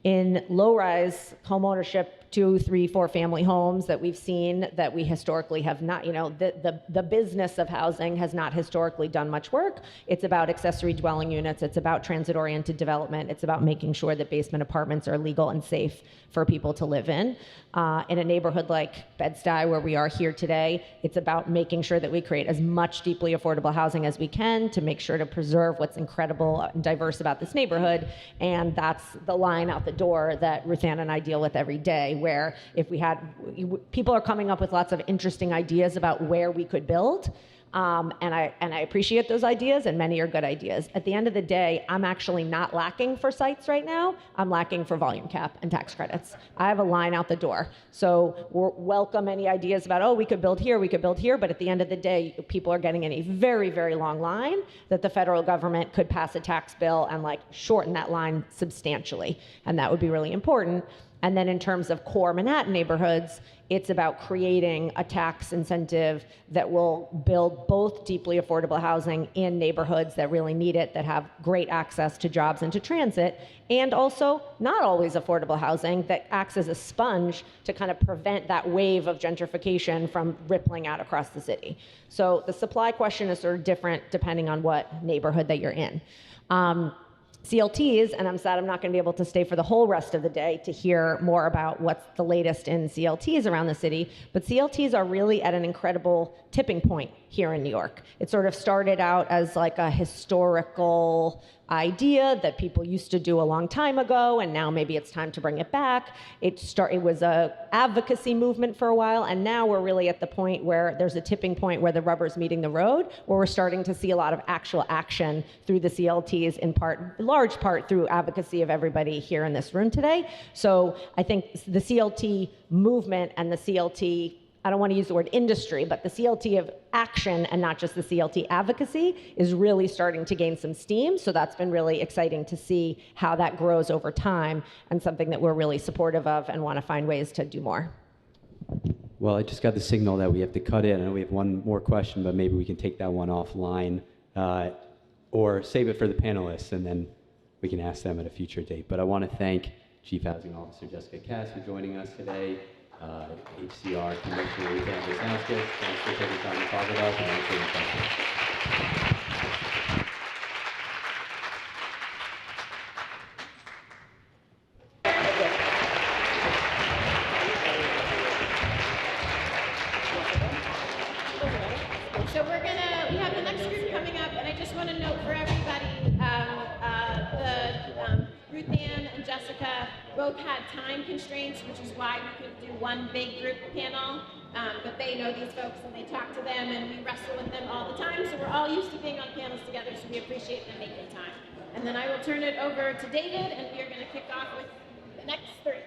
Speaker 6: In low-rise home ownership, 2, 3, 4 family homes that we've seen that we historically have not, the business of housing has not historically done much work. It's about accessory dwelling units. It's about transit-oriented development. It's about making sure that basement apartments are legal and safe for people to live in. In a neighborhood like Bed-Stuy, where we are here today, it's about making sure that we create as much deeply affordable housing as we can to make sure to preserve what's incredible and diverse about this neighborhood. And that's the line out the door that Ruth Ann and I deal with every day, where if we had, people are coming up with lots of interesting ideas about where we could build. And I appreciate those ideas, and many are good ideas. At the end of the day, I'm actually not lacking for sites right now. I'm lacking for volume cap and tax credits. I have a line out the door. So we'll welcome any ideas about, oh, we could build here, but at the end of the day, people are getting in a very, very long line that the federal government could pass a tax bill and like shorten that line substantially. And that would be really important. And then in terms of core Manhattan neighborhoods, it's about creating a tax incentive that will build both deeply affordable housing in neighborhoods that really need it, that have great access to jobs and to transit, and also not always affordable housing that acts as a sponge to kind of prevent that wave of gentrification from rippling out across the city. So the supply question is sort of different depending on what neighborhood that you're in. CLTs, and I'm sad I'm not going to be able to stay for the whole rest of the day to hear more about what's the latest in CLTs around the city, but CLTs are really at an incredible tipping point here in New York. It sort of started out as like a historical idea that people used to do a long time ago, and now maybe it's time to bring it back. It was a advocacy movement for a while, and now we're really at the point where there's a tipping point where the rubber's meeting the road, where we're starting to see a lot of actual action through the CLTs, in large part through advocacy of everybody here in this room today. So I think the CLT movement and the CLT, I don't want to use the word industry, but the CLT of action and not just the CLT advocacy is really starting to gain some steam. So that's been really exciting to see how that grows over time, and something that we're really supportive of and want to find ways to do more.
Speaker 4: Well, I just got the signal that we have to cut in. I know we have one more question, but maybe we can take that one offline or save it for the panelists, and then we can ask them at a future date. But I want to thank Chief Housing Officer Jessica Cass for joining us today. HCR Commissioner Ruth Ann Wisnowskis, thanks for taking time to talk with us and answering the questions.
Speaker 1: So we have the next group coming up, and I just want to note for everybody, Ruth Ann and Jessica both had time constraints, which is why we couldn't do one big group panel, but they know these folks and they talk to them, and we wrestle with them all the time, so we're all used to being on panels together, so we appreciate them making time. And then I will turn it over to David, and we are going to kick off with the next three.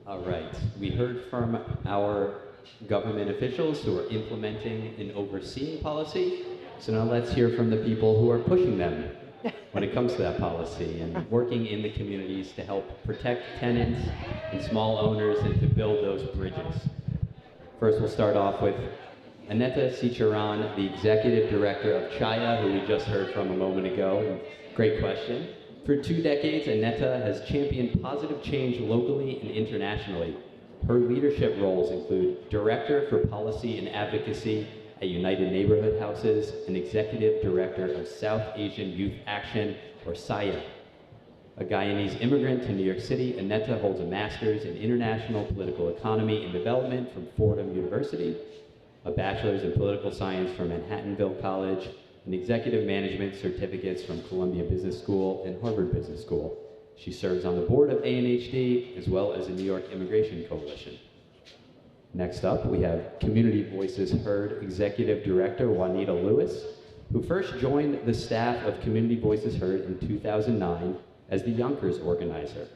Speaker 4: All right, we heard from our government officials who are implementing and overseeing policy. So now let's hear from the people who are pushing them when it comes to that policy and working in the communities to help protect tenants and small owners and to build those bridges. First, we'll start off with Aneta Sichiron, the Executive Director of Chaya, who we just heard from a moment ago. Great question. For 2 decades, Aneta has championed positive change locally and internationally. Her leadership roles include Director for Policy and Advocacy at United Neighborhood Houses and Executive Director of South Asian Youth Action, or SAYA. A Guyanese immigrant to New York City, Aneta holds a master's in International Political Economy and Development from Fordham University, a bachelor's in Political Science from Manhattanville College, and executive management certificates from Columbia Business School and Harvard Business School. She serves on the board of ANHD as well as the New York Immigration Coalition. Next up, we have Community Voices Heard Executive Director Juanita Lewis, who first joined the staff of Community Voices Heard in 2009 as the Yonkers organizer.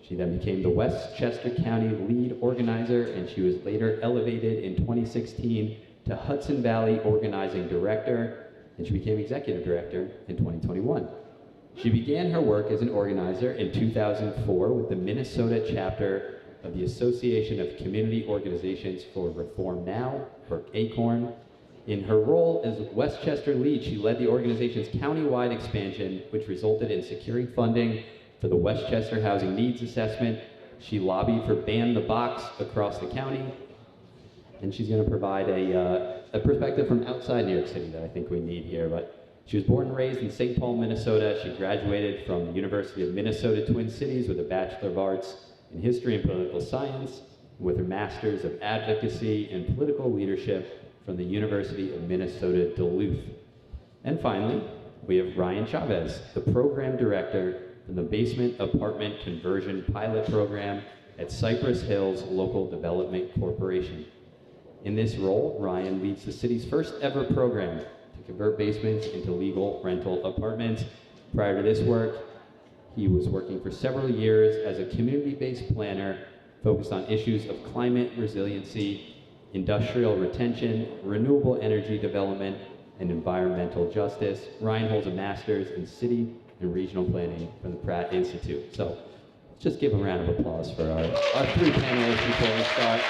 Speaker 4: She then became the Westchester County lead organizer, and she was later elevated in 2016 to Hudson Valley Organizing Director, and she became executive director in 2021. She began her work as an organizer in 2004 with the Minnesota chapter of the Association of Community Organizations for Reform Now, or ACORN. In her role as Westchester lead, she led the organization's countywide expansion, which resulted in securing funding for the Westchester Housing Needs Assessment. She lobbied for Ban the Box across the county, and she's going to provide a perspective from outside New York City that I think we need here. But she was born and raised in St. Paul, Minnesota. She graduated from the University of Minnesota Twin Cities with a Bachelor of Arts in History and Political Science, with her Master's of Advocacy and Political Leadership from the University of Minnesota Duluth. And finally, we have Ryan Chavez, the Program Director for the Basement Apartment Conversion Pilot Program at Cypress Hills Local Development Corporation. In this role, Ryan leads the city's first ever program to convert basements into legal rental apartments. Prior to this work, He was working for several years as a community-based planner focused on issues of climate resiliency, industrial retention, renewable energy development, and environmental justice. Ryan holds a master's in city and regional planning from the Pratt Institute. So let's just give a round of applause for our three panelists before we start.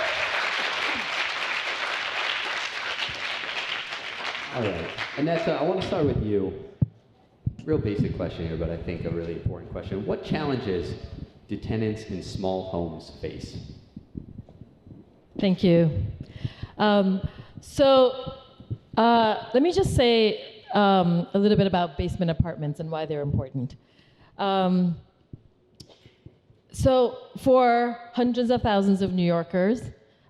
Speaker 4: All right, Aneta, I want to start with you. Real basic question here, but I think a really important question. What challenges do tenants in small homes face?
Speaker 7: Thank you. Let me just say a little bit about basement apartments and why they're important. So for hundreds of thousands of New Yorkers,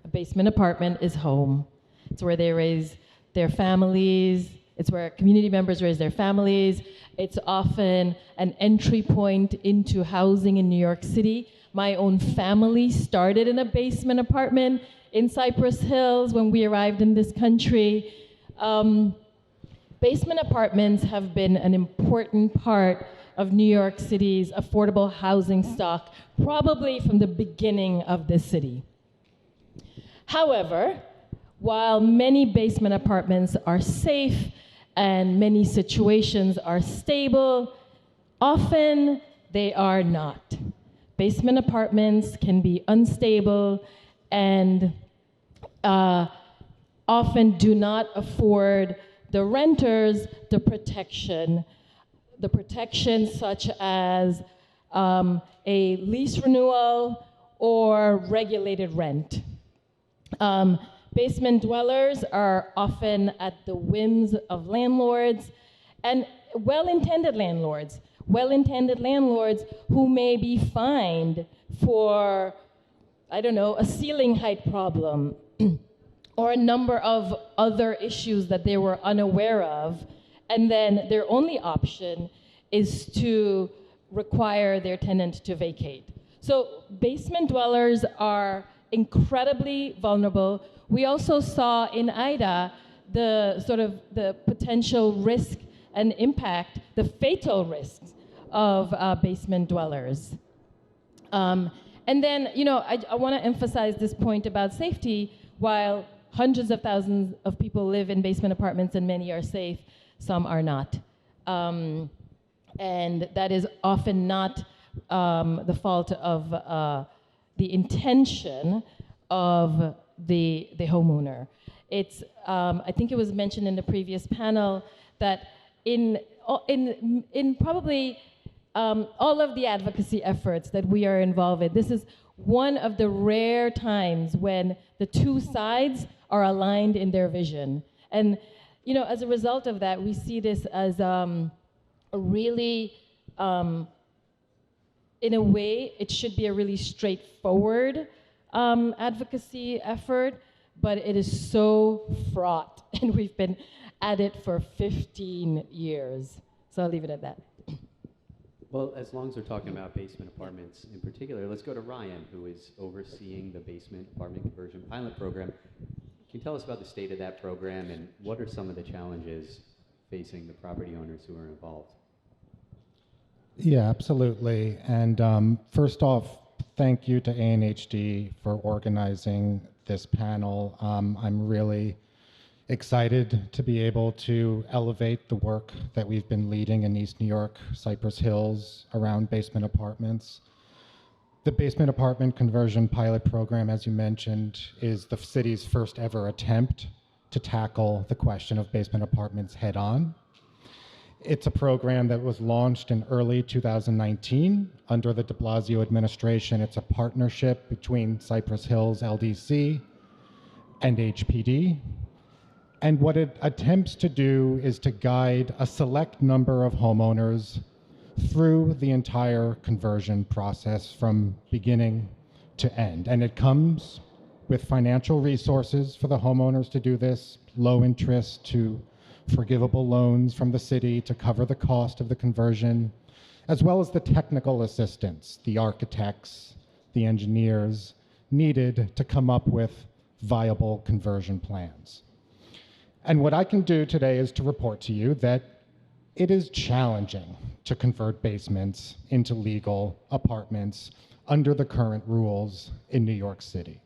Speaker 7: a basement apartment is home. It's where they raise their families. It's where community members raise their families. It's often an entry point into housing in New York City. My own family started in a basement apartment in Cypress Hills when we arrived in this country. Basement apartments have been an important part of New York City's affordable housing stock, probably from the beginning of this city. However, while many basement apartments are safe and many situations are stable, often they are not. Basement apartments can be unstable and often do not afford the renters the protection such as a lease renewal or regulated rent. Basement dwellers are often at the whims of landlords and well-intended landlords who may be fined for, I don't know, a ceiling height problem or a number of other issues that they were unaware of, and then their only option is to require their tenant to vacate. So basement dwellers are incredibly vulnerable. We also saw in Ida the potential risk and impact, the fatal risks of basement dwellers. And then, I want to emphasize this point about safety. While hundreds of thousands of people live in basement apartments and many are safe, some are not. And that is often not the fault of the intention of the homeowner. It's, I think it was mentioned in the previous panel that in probably all of the advocacy efforts that we are involved in, this is one of the rare times when the two sides are aligned in their vision. And as a result of that, we see this as a really, in a way, it should be a really straightforward advocacy effort, but it is so fraught, and we've been at it for 15 years. So I'll leave it at that.
Speaker 4: Well, as long as we're talking about basement apartments in particular, let's go to Ryan, who is overseeing the basement apartment conversion pilot program. Can you tell us about the state of that program and what are some of the challenges facing the property owners who are involved?
Speaker 9: Yeah, absolutely. And first off, thank you to ANHD for organizing this panel. I'm really excited to be able to elevate the work that we've been leading in East New York, Cypress Hills, around basement apartments. The basement apartment conversion pilot program, as you mentioned, is the city's first ever attempt to tackle the question of basement apartments head on. It's a program that was launched in early 2019 under the de Blasio administration. It's a partnership between Cypress Hills LDC and HPD. And what it attempts to do is to guide a select number of homeowners through the entire conversion process from beginning to end. And it comes with financial resources for the homeowners to do this, low interest to forgivable loans from the city to cover the cost of the conversion, as well as the technical assistance, the architects, the engineers needed to come up with viable conversion plans. And what I can do today is to report to you that it is challenging to convert basements into legal apartments under the current rules in New York City.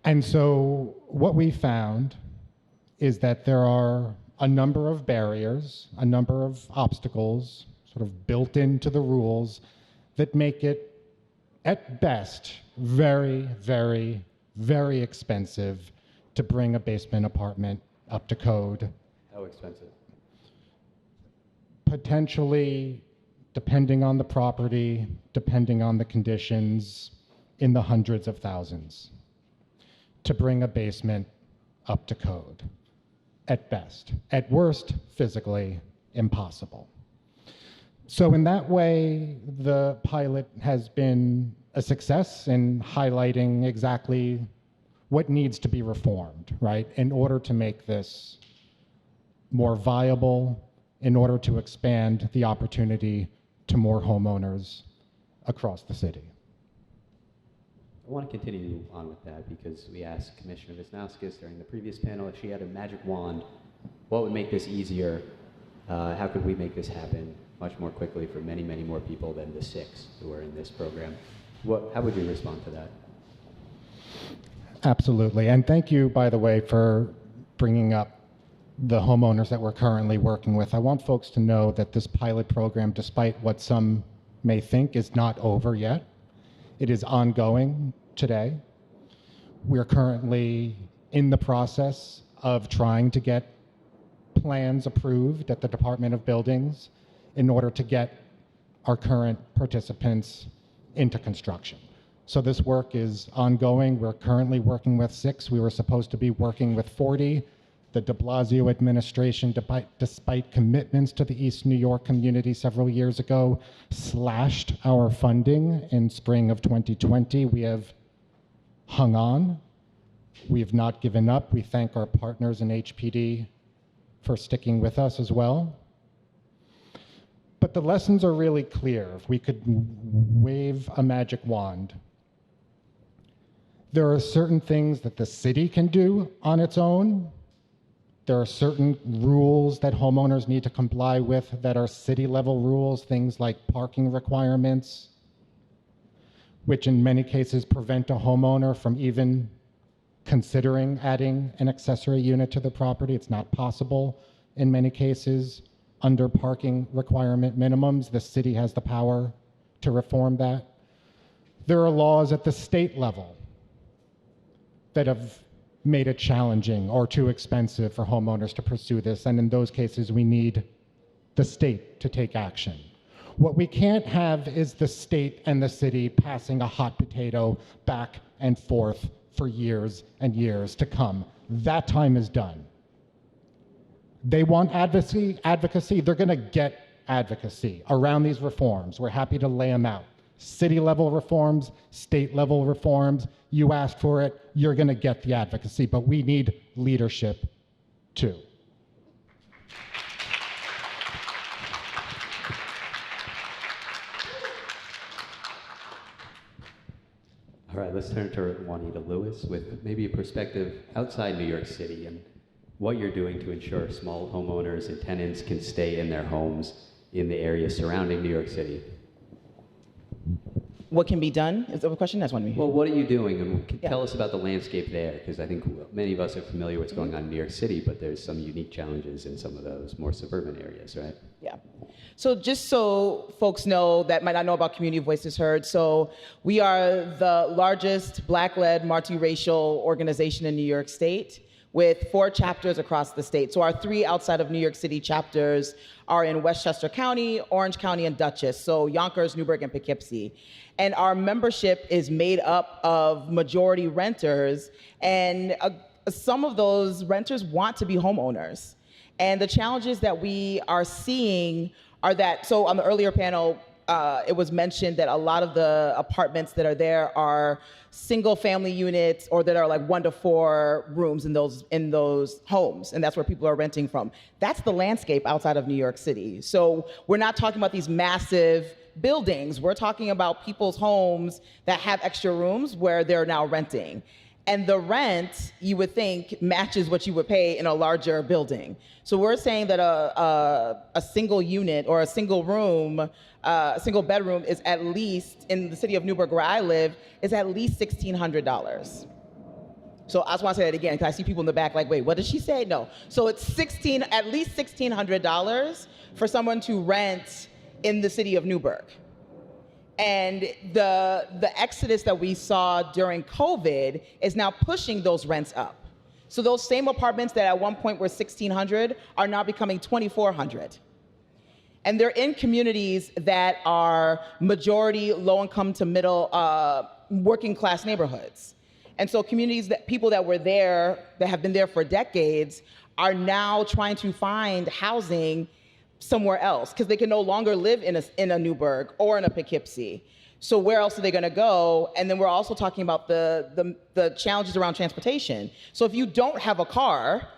Speaker 9: And so what we found is that there are a number of barriers, a number of obstacles sort of built into the rules that make it, at best, very, very, very expensive to bring a basement apartment up to code.
Speaker 4: How expensive?
Speaker 9: Potentially, depending on the property, depending on the conditions, in the hundreds of thousands to bring a basement up to code, at best. At worst, physically impossible. So in that way, the pilot has been a success in highlighting exactly what needs to be reformed, right, in order to make this more viable, in order to expand the opportunity to more homeowners across the city.
Speaker 4: I want to continue on with that because we asked Commissioner Wisnauskas during the previous panel if she had a magic wand, what would make this easier? How could we make this happen much more quickly for many, many more people than the 6 who are in this program? How would you respond to that?
Speaker 9: Absolutely. And thank you, by the way, for bringing up the homeowners that we're currently working with. I want folks to know that this pilot program, despite what some may think, is not over yet. It is ongoing today. We're currently in the process of trying to get plans approved at the Department of Buildings in order to get our current participants into construction. So this work is ongoing. We're currently working with 6. We were supposed to be working with 40. The de Blasio administration, despite commitments to the East New York community several years ago, slashed our funding in spring of 2020. We have hung on. We have not given up. We thank our partners in HPD for sticking with us as well. But the lessons are really clear. If we could wave a magic wand, there are certain things that the city can do on its own. There are certain rules that homeowners need to comply with that are city-level rules, things like parking requirements, which in many cases prevent a homeowner from even considering adding an accessory unit to the property. It's not possible in many cases under parking requirement minimums. The city has the power to reform that. There are laws at the state level that have made it challenging or too expensive for homeowners to pursue this, and in those cases we need the state to take action. What we can't have is the state and the city passing a hot potato back and forth for years and years to come. That time is done. They want advocacy, they're gonna get advocacy around these reforms. We're happy to lay them out. City level reforms, state level reforms, you asked for it, you're gonna get the advocacy, but we need leadership too.
Speaker 4: All right, let's turn to Juanita Lewis with maybe a perspective outside New York City and what you're doing to ensure small homeowners and tenants can stay in their homes in the area surrounding New York City.
Speaker 10: What can be done? Is that a question? That's one of me.
Speaker 4: Well, what are you doing? And tell us about the landscape there, because I think many of us are familiar with what's going on in New York City, but there's some unique challenges in some of those more suburban areas, right?
Speaker 10: Yeah. So just so folks know that might not know about Community Voices Heard, so we are the largest Black-led multiracial organization in New York State with 4 chapters across the state. So our 3 outside of New York City chapters are in Westchester County, Orange County, and Dutchess, so Yonkers, Newburgh, and Poughkeepsie. And our membership is made up of majority renters, and some of those renters want to be homeowners. And the challenges that we are seeing are that, so on the earlier panel, it was mentioned that a lot of the apartments that are there are single family units or that are like 1 to 4 rooms in those homes, and that's where people are renting from. That's the landscape outside of New York City. So we're not talking about these massive buildings. We're talking about people's homes that have extra rooms where they're now renting. And the rent, you would think, matches what you would pay in a larger building. So we're saying that a single unit or a single room, a single bedroom is at least, in the city of Newburgh where I live, is at least $1,600. So I just want to say that again, because I see people in the back like, wait, what did she say? No. So it's at least $1,600 for someone to rent in the city of Newburgh. And the exodus that we saw during COVID is now pushing those rents up. So those same apartments that at one point were $1,600 are now becoming $2,400. And they're in communities that are majority low-income to middle working class neighborhoods. And so communities that people that were there, that have been there for decades, are now trying to find housing somewhere else because they can no longer live in a Newburgh or in a Poughkeepsie. So where else are they going to go? And then we're also talking about the challenges around transportation. So if you don't have a car,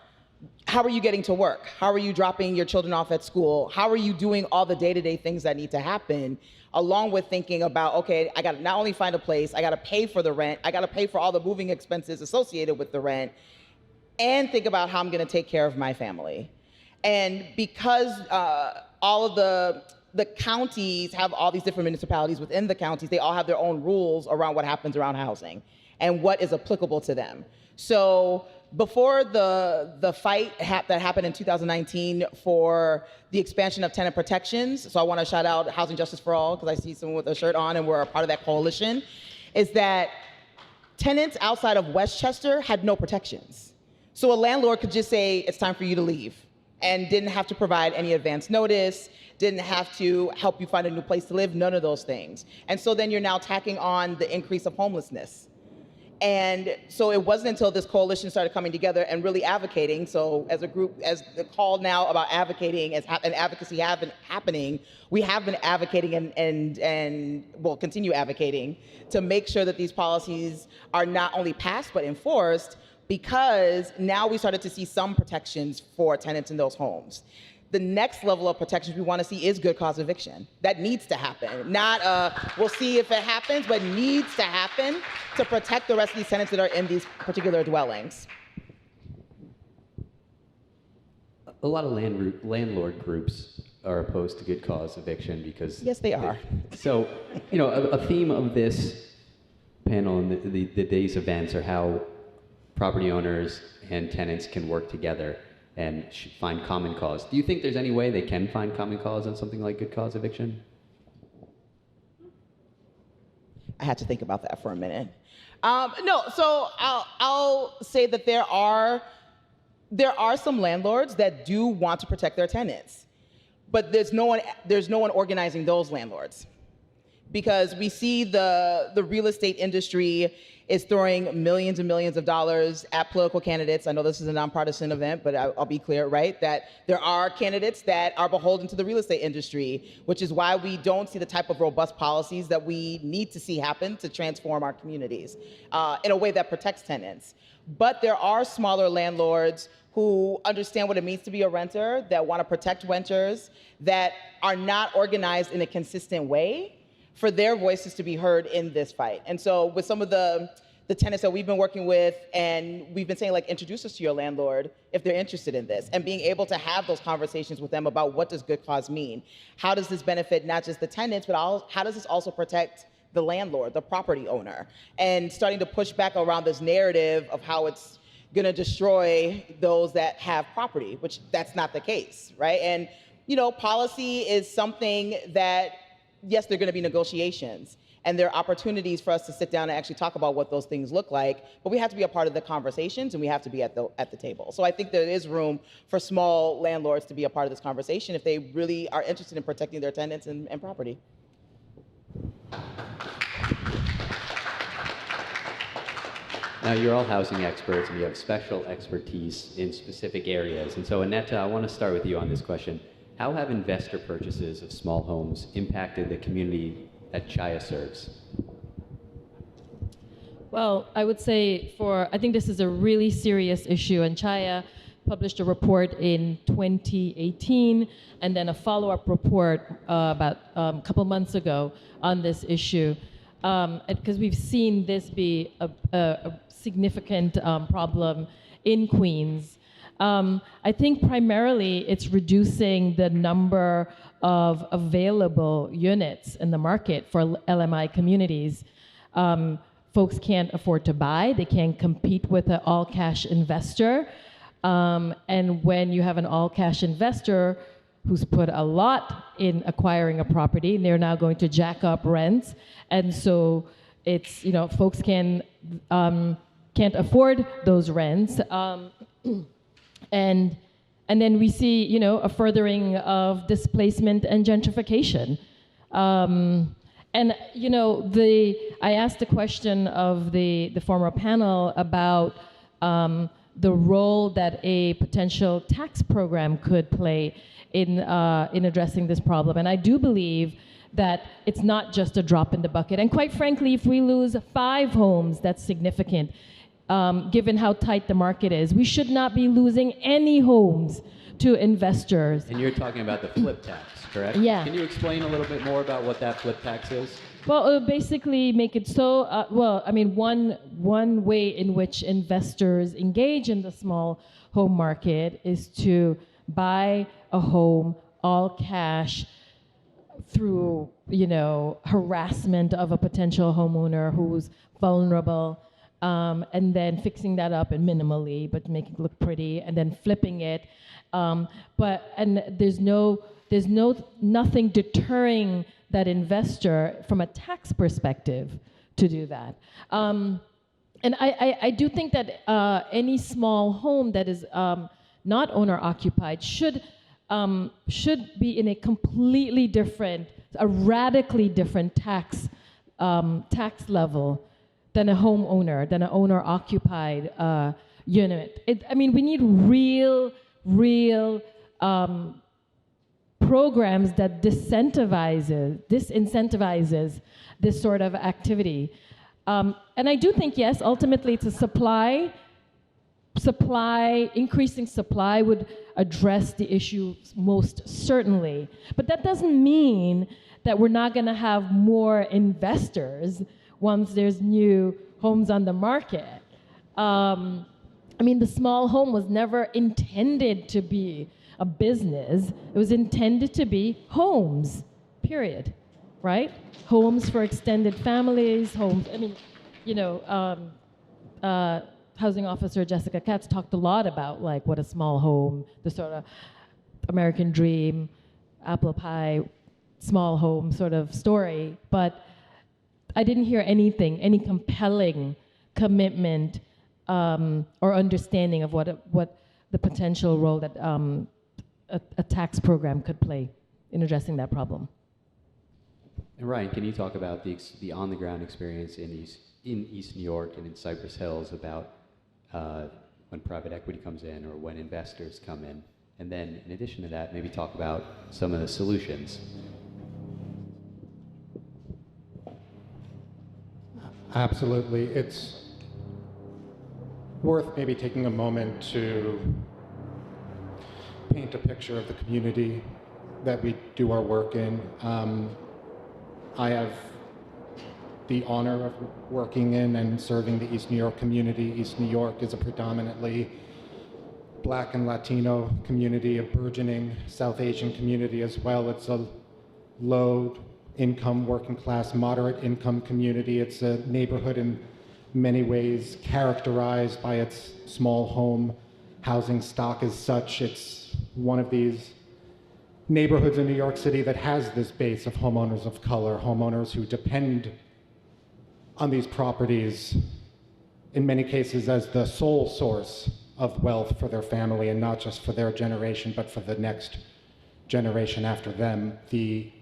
Speaker 10: how are you getting to work? How are you dropping your children off at school? How are you doing all the day-to-day things that need to happen, along with thinking about, okay, I got to not only find a place, I got to pay for the rent, I got to pay for all the moving expenses associated with the rent, and think about how I'm going to take care of my family. And because all of the counties have all these different municipalities within the counties, they all have their own rules around what happens around housing and what is applicable to them. So before the fight that happened in 2019 for the expansion of tenant protections, so I want to shout out Housing Justice for All, because I see someone with a shirt on and we're a part of that coalition, is that tenants outside of Westchester had no protections. So a landlord could just say, it's time for you to leave, and didn't have to provide any advance notice, didn't have to help you find a new place to live, none of those things. And so then you're now tacking on the increase of homelessness. And so it wasn't until this coalition started coming together and really advocating, so as a group, as the call now about advocating and advocacy have been happening, we have been advocating and will continue advocating to make sure that these policies are not only passed but enforced, because now we started to see some protections for tenants in those homes. The next level of protections we want to see is good cause eviction. That needs to happen. Not we'll see if it happens, but needs to happen to protect the rest of these tenants that are in these particular dwellings.
Speaker 4: A lot of landlord groups are opposed to good cause eviction because...
Speaker 10: Yes, they are.
Speaker 4: So, you know, a theme of this panel and the day's events are how property owners and tenants can work together and find common cause. Do you think there's any way they can find common cause on something like good cause eviction?
Speaker 10: I had to think about that for a minute. No, so I'll say that there are some landlords that do want to protect their tenants, but there's no one organizing those landlords, because we see the real estate industry is throwing millions and millions of dollars at political candidates. I know this is a nonpartisan event, but I'll be clear, right? That there are candidates that are beholden to the real estate industry, which is why we don't see the type of robust policies that we need to see happen to transform our communities in a way that protects tenants. But there are smaller landlords who understand what it means to be a renter, that want to protect renters, that are not organized in a consistent way for their voices to be heard in this fight. And so with some of the tenants that we've been working with, and we've been saying, like, introduce us to your landlord if they're interested in this, and being able to have those conversations with them about what does good cause mean? How does this benefit not just the tenants, but how does this also protect the landlord, the property owner? And starting to push back around this narrative of how it's gonna destroy those that have property, which that's not the case, right? And, you know, policy is something that, yes, there are going to be negotiations, and there are opportunities for us to sit down and actually talk about what those things look like, but we have to be a part of the conversations, and we have to be at the table. So I think there is room for small landlords to be a part of this conversation if they really are interested in protecting their tenants and property.
Speaker 4: Now, you're all housing experts, and you have special expertise in specific areas. And so, Aneta, I want to start with you on this question. How have investor purchases of small homes impacted the community that Chaya serves?
Speaker 7: Well, I would say I think this is a really serious issue, and Chaya published a report in 2018 and then a follow-up report about a couple months ago on this issue. because we've seen this be a significant problem in Queens. I think primarily it's reducing the number of available units in the market for LMI communities. Folks can't afford to buy, they can't compete with an all-cash investor. And when you have an all-cash investor who's put a lot in acquiring a property, and they're now going to jack up rents, and so it's, folks can't afford those rents. And then we see, a furthering of displacement and gentrification. I asked the question of the former panel about the role that a potential tax program could play in addressing this problem. And I do believe that it's not just a drop in the bucket. And quite frankly, if we lose 5 homes, that's significant. Given how tight the market is, we should not be losing any homes to investors.
Speaker 4: And you're talking about the flip tax, correct?
Speaker 7: Yeah.
Speaker 4: Can you explain a little bit more about what that flip tax is?
Speaker 7: Well, it'll basically make it so, one way in which investors engage in the small home market is to buy a home all cash through, harassment of a potential homeowner who's vulnerable, and then fixing that up and minimally, but making it look pretty, and then flipping it. There's nothing deterring that investor from a tax perspective to do that. And I do think that any small home that is not owner occupied should be in a completely different, a radically different tax level than a homeowner, than an owner occupied unit. We need real programs that disincentivizes this sort of activity. And I do think, yes, ultimately it's a increasing supply would address the issue most certainly. But that doesn't mean that we're not gonna have more investors once there's new homes on the market. The small home was never intended to be a business. It was intended to be homes, period, right? Homes for extended families, homes, Housing Officer Jessica Katz talked a lot about what a small home, the sort of American dream, apple pie, small home sort of story, but I didn't hear any compelling commitment or understanding of what the potential role that a tax program could play in addressing that problem.
Speaker 4: And Ryan, can you talk about the on-the-ground experience in East New York and in Cypress Hills about when private equity comes in or when investors come in? And then, in addition to that, maybe talk about some of the solutions.
Speaker 9: Absolutely. It's worth maybe taking a moment to paint a picture of the community that we do our work in. I have the honor of working in and serving the East New York community. East New York is a predominantly Black and Latino community, a burgeoning South Asian community as well. It's a low income, working class, moderate income community. It's a neighborhood in many ways characterized by its small home housing stock as such. It's one of these neighborhoods in New York City that has this base of homeowners of color, homeowners who depend on these properties in many cases as the sole source of wealth for their family, and not just for their generation, but for the next generation after them. The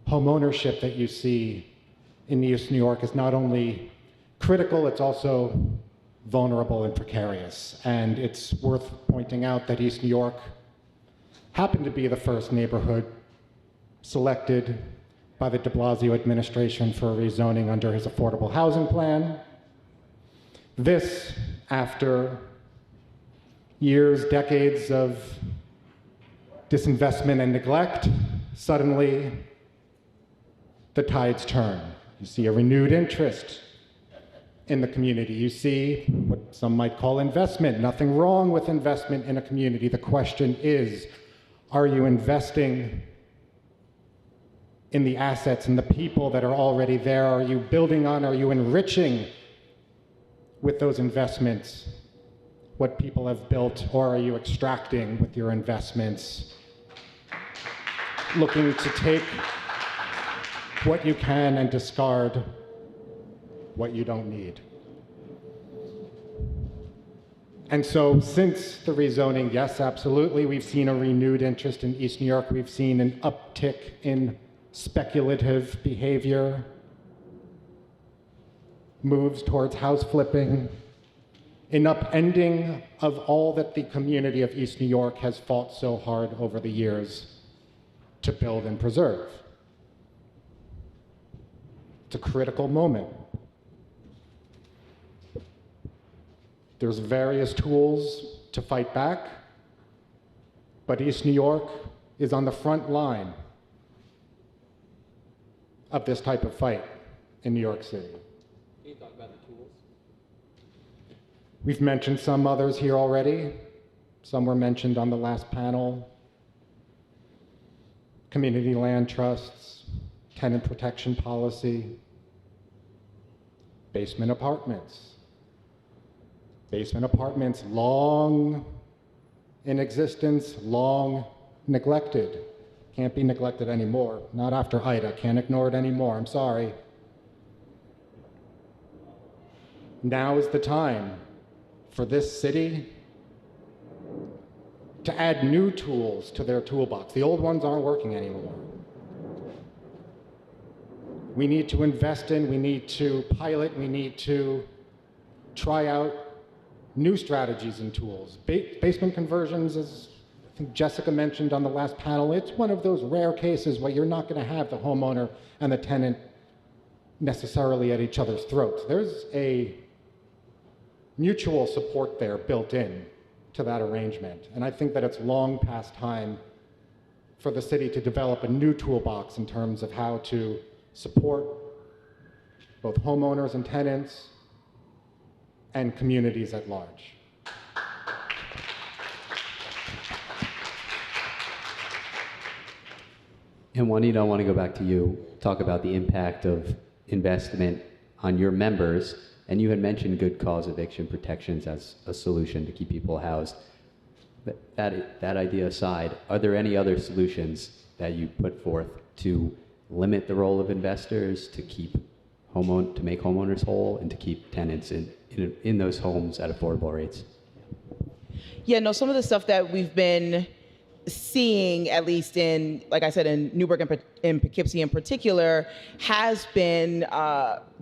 Speaker 9: homeownership that you see in East New York is not only critical, it's also vulnerable and precarious. And it's worth pointing out that East New York happened to be the first neighborhood selected by the de Blasio administration for rezoning under his affordable housing plan. This, after years, decades of disinvestment and neglect, suddenly the tides turn. You see a renewed interest in the community. You see what some might call investment. Nothing wrong with investment in a community. The question is, are you investing in the assets and the people that are already there? Are you building on, are you enriching with those investments what people have built, or are you extracting with your investments, looking to take what you can and discard what you don't need? And so since the rezoning, yes, absolutely, we've seen a renewed interest in East New York. We've seen an uptick in speculative behavior, moves towards house flipping, an upending of all that the community of East New York has fought so hard over the years to build and preserve. It's a critical moment. There's various tools to fight back, but East New York is on the front line of this type of fight in New York City.
Speaker 4: Can you talk about the tools?
Speaker 9: We've mentioned some others here already. Some were mentioned on the last panel. Community land trusts, tenant protection policy, basement apartments. Basement apartments, long in existence, long neglected. Can't be neglected anymore. Not after Ida. Can't ignore it anymore. I'm sorry. Now is the time for this city to add new tools to their toolbox. The old ones aren't working anymore. We need to invest in, we need to pilot, we need to try out new strategies and tools. Basement conversions, as I think Jessica mentioned on the last panel, it's one of those rare cases where you're not going to have the homeowner and the tenant necessarily at each other's throats. There's a mutual support there built in to that arrangement. And I think that it's long past time for the city to develop a new toolbox in terms of how to support both homeowners and tenants and communities at large.
Speaker 4: And Juanita, I want to go back to you, talk about the impact of investment on your members. And you had mentioned good cause eviction protections as a solution to keep people housed. But that idea aside, are there any other solutions that you put forth to limit the role of investors, to make homeowners whole, and to keep tenants in those homes at affordable rates?
Speaker 10: Yeah, no, some of the stuff that we've been seeing, at least in, like I said, in Newburgh and in Poughkeepsie in particular, has been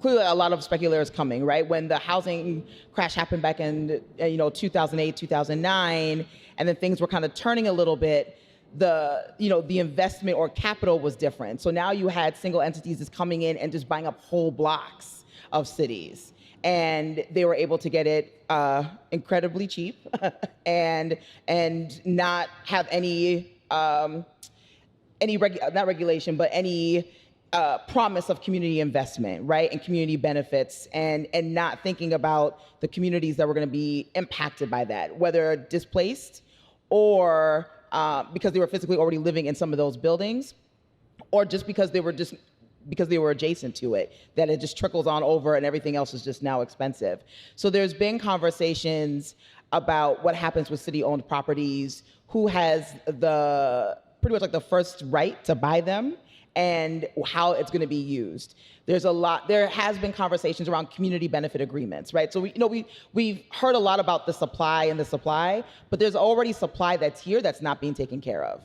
Speaker 10: clearly a lot of speculators coming, right? When the housing crash happened back in 2008, 2009, and then things were kind of turning a little bit, the investment or capital was different. So now you had single entities just coming in and just buying up whole blocks of cities. And they were able to get it incredibly cheap and not have any not regulation, but any promise of community investment, right, and community benefits, and not thinking about the communities that were going to be impacted by that, whether displaced or because they were physically already living in some of those buildings, or just because they were adjacent to it, that it just trickles on over and everything else is just now expensive. So there's been conversations about what happens with city-owned properties, who has pretty much like the first right to buy them, and how it's going to be used. There has been conversations around community benefit agreements, right? So we've heard a lot about the supply, but there's already supply that's here that's not being taken care of.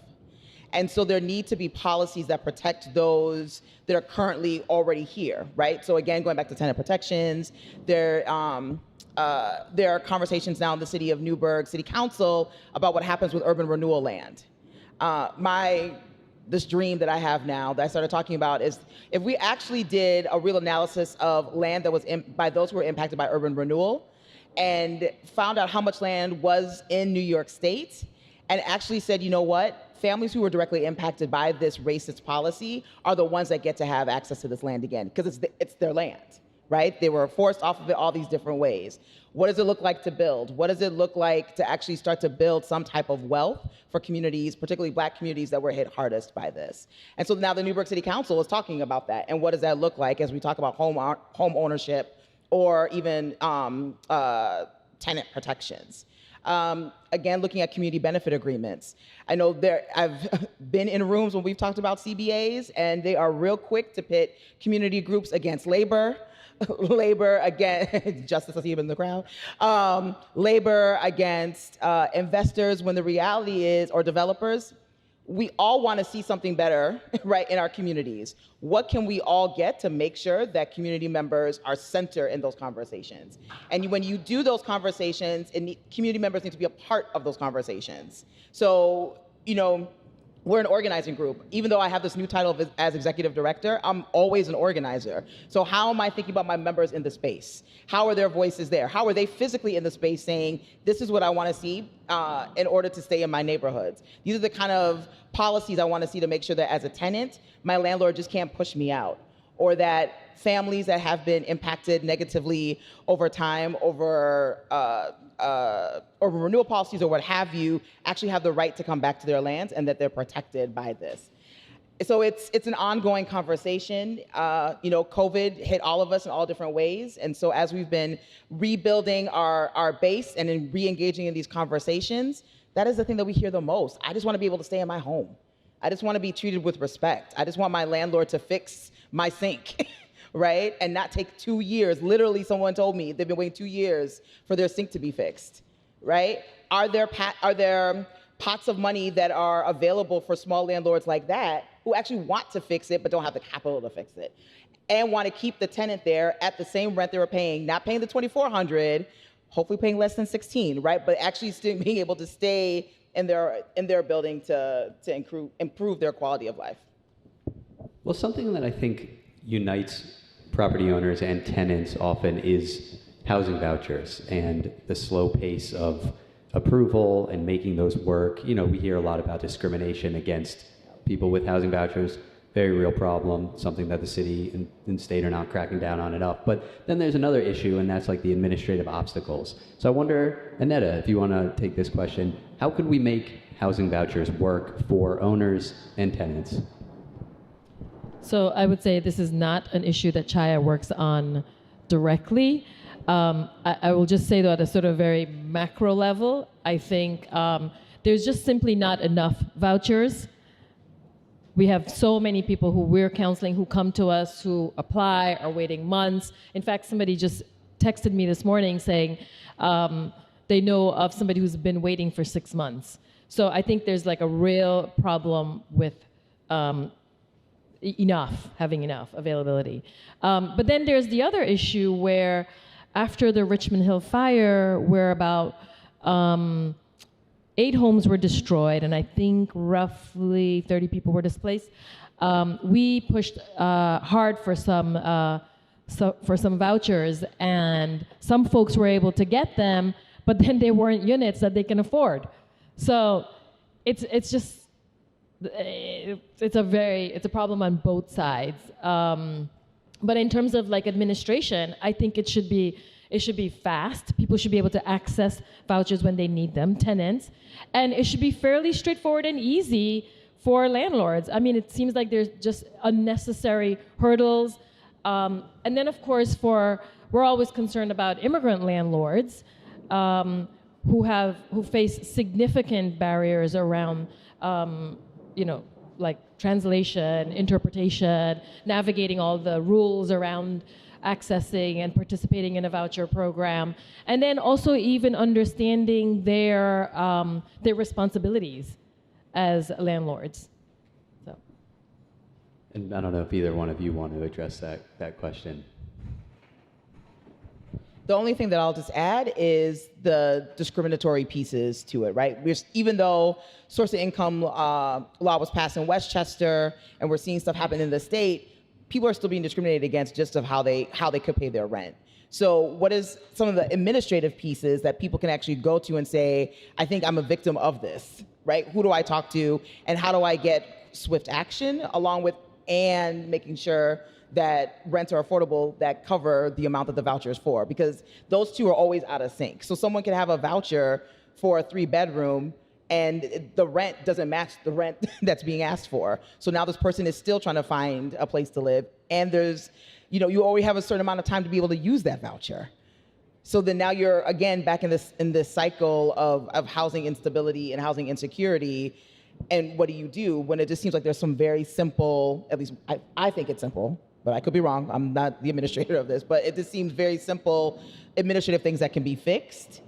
Speaker 10: And so there need to be policies that protect those that are currently already here, right? So again, going back to tenant protections, there are conversations now in the city of Newburgh City Council about what happens with urban renewal land. This dream that I have now that I started talking about is if we actually did a real analysis of land that was by those who were impacted by urban renewal and found out how much land was in New York State, and actually said, you know what, families who were directly impacted by this racist policy are the ones that get to have access to this land again, because it's their land, right? They were forced off of it all these different ways. What does it look like to build? What does it look like to actually start to build some type of wealth for communities, particularly Black communities that were hit hardest by this? And so now the Newburgh City Council is talking about that. And what does that look like as we talk about home ownership or even tenant protections? Again, looking at community benefit agreements. I know I've been in rooms when we've talked about CBAs, and they are real quick to pit community groups against labor, labor against, Justice, I see him in the crowd, labor against investors, when the reality is, or developers, we all want to see something better, right, in our communities. What can we all get to make sure that community members are center in those conversations? And when you do those conversations, community members need to be a part of those conversations. So, you know, we're an organizing group. Even though I have this new title as executive director, I'm always an organizer. So how am I thinking about my members in the space? How are their voices there? How are they physically in the space saying, this is what I want to see in order to stay in my neighborhoods? These are the kind of policies I want to see to make sure that as a tenant, my landlord just can't push me out, or that families that have been impacted negatively over time, over renewal policies or what have you, actually have the right to come back to their lands and that they're protected by this. So it's an ongoing conversation. You know, COVID hit all of us in all different ways. And so as we've been rebuilding our base and in re-engaging in these conversations, that is the thing that we hear the most. I just want to be able to stay in my home. I just want to be treated with respect. I just want my landlord to fix my sink, right? And not take 2 years. Literally, someone told me they've been waiting 2 years for their sink to be fixed, right? Are there pots of money that are available for small landlords like that who actually want to fix it but don't have the capital to fix it, and want to keep the tenant there at the same rent they were paying, not paying the $2,400, hopefully paying less than 16, right? But actually still being able to stay in their building to improve their quality of life.
Speaker 4: Well, something that I think unites property owners and tenants often is housing vouchers and the slow pace of approval and making those work. You know, we hear a lot about discrimination against people with housing vouchers. Very real problem, something that the city and state are not cracking down on enough. But then there's another issue, and that's like the administrative obstacles. So I wonder, Aneta, if you want to take this question, how could we make housing vouchers work for owners and tenants?
Speaker 7: So I would say this is not an issue that Chaya works on directly. I will just say, though, at a sort of very macro level, I think there's just simply not enough vouchers. We have so many people who we're counseling who come to us, who apply, are waiting months. In fact, somebody just texted me this morning saying they know of somebody who's been waiting for 6 months. So I think there's like a real problem with having enough availability. But then there's the other issue where after the Richmond Hill fire, where about 8 homes were destroyed, and I think roughly 30 people were displaced. We pushed hard for some vouchers, and some folks were able to get them, but then they weren't units that they can afford. So it's a problem on both sides. But in terms of like administration, I think it should be fast. People should be able to access vouchers when they need them, tenants. And it should be fairly straightforward and easy for landlords. I mean, it seems like there's just unnecessary hurdles. And then, of course, we're always concerned about immigrant landlords who face significant barriers around, like translation, interpretation, navigating all the rules around accessing and participating in a voucher program, and then also even understanding their responsibilities as landlords. So.
Speaker 4: And I don't know if either one of you want to address that question.
Speaker 10: The only thing that I'll just add is the discriminatory pieces to it, right? Even though source of income law was passed in Westchester, and we're seeing stuff happen in the state, people are still being discriminated against just of how they could pay their rent. So what is some of the administrative pieces that people can actually go to and say, I think I'm a victim of this, right? Who do I talk to, and how do I get swift action, along with and making sure that rents are affordable that cover the amount that the voucher is for, because those two are always out of sync. So someone can have a voucher for a 3-bedroom and the rent doesn't match the rent that's being asked for. So now this person is still trying to find a place to live, and there's, you already have a certain amount of time to be able to use that voucher. So then now you're again back in this cycle of housing instability and housing insecurity. And what do you do when it just seems like there's some very simple, at least I think it's simple, but I could be wrong. I'm not the administrator of this, but it just seems very simple administrative things that can be fixed.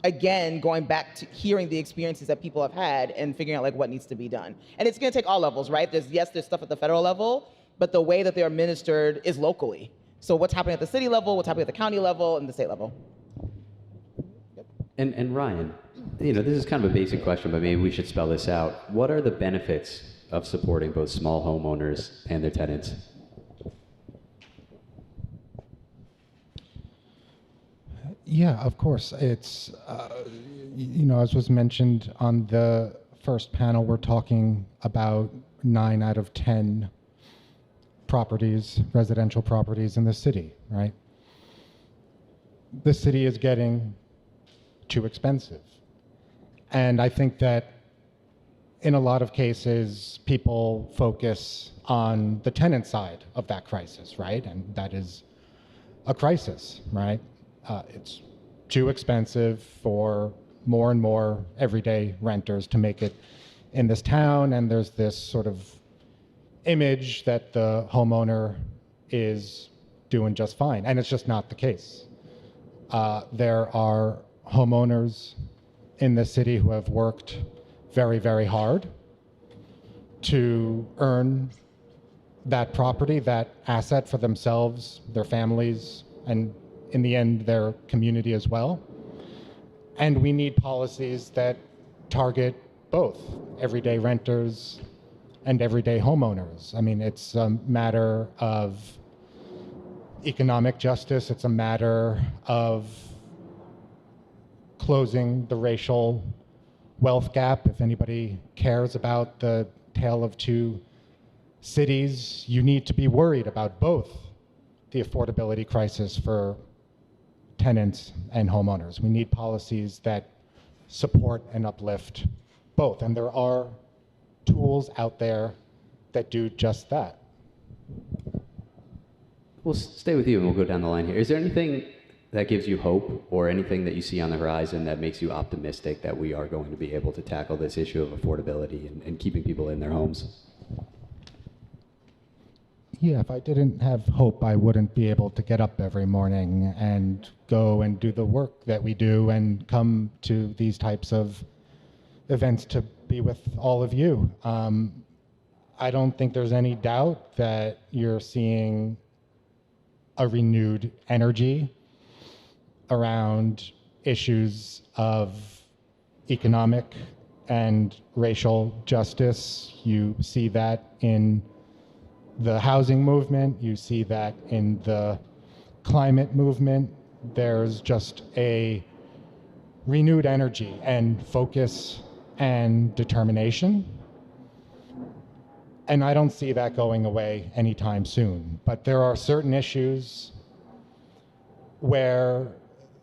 Speaker 10: Again, going back to hearing the experiences that people have had and figuring out like what needs to be done. And it's going to take all levels, right? There's stuff at the federal level, but the way that they're administered is locally. So what's happening at the city level, what's happening at the county level, and the state level.
Speaker 4: And Ryan, this is kind of a basic question, but maybe we should spell this out. What are the benefits of supporting both small homeowners and their tenants?
Speaker 9: Yeah, of course. It's, as was mentioned on the first panel, we're talking about 9 out of 10 properties, residential properties in the city, right? The city is getting too expensive. And I think that in a lot of cases, people focus on the tenant side of that crisis, right? And that is a crisis, right? It's too expensive for more and more everyday renters to make it in this town, and there's this sort of image that the homeowner is doing just fine, and it's just not the case. There are homeowners in the city who have worked very, very hard to earn that property, that asset for themselves, their families, and in the end, their community as well. And we need policies that target both everyday renters and everyday homeowners. I mean, it's a matter of economic justice. It's a matter of closing the racial wealth gap. If anybody cares about the tale of two cities, you need to be worried about both the affordability crisis for tenants and homeowners. We need policies that support and uplift both. And there are tools out there that do just that.
Speaker 4: We'll stay with you and we'll go down the line here. Is there anything that gives you hope or anything that you see on the horizon that makes you optimistic that we are going to be able to tackle this issue of affordability and keeping people in their homes?
Speaker 9: Yeah, if I didn't have hope, I wouldn't be able to get up every morning and go and do the work that we do and come to these types of events to be with all of you. I don't think there's any doubt that you're seeing a renewed energy around issues of economic and racial justice. You see that in the housing movement, you see that in the climate movement. There's just a renewed energy and focus and determination. And I don't see that going away anytime soon. But there are certain issues where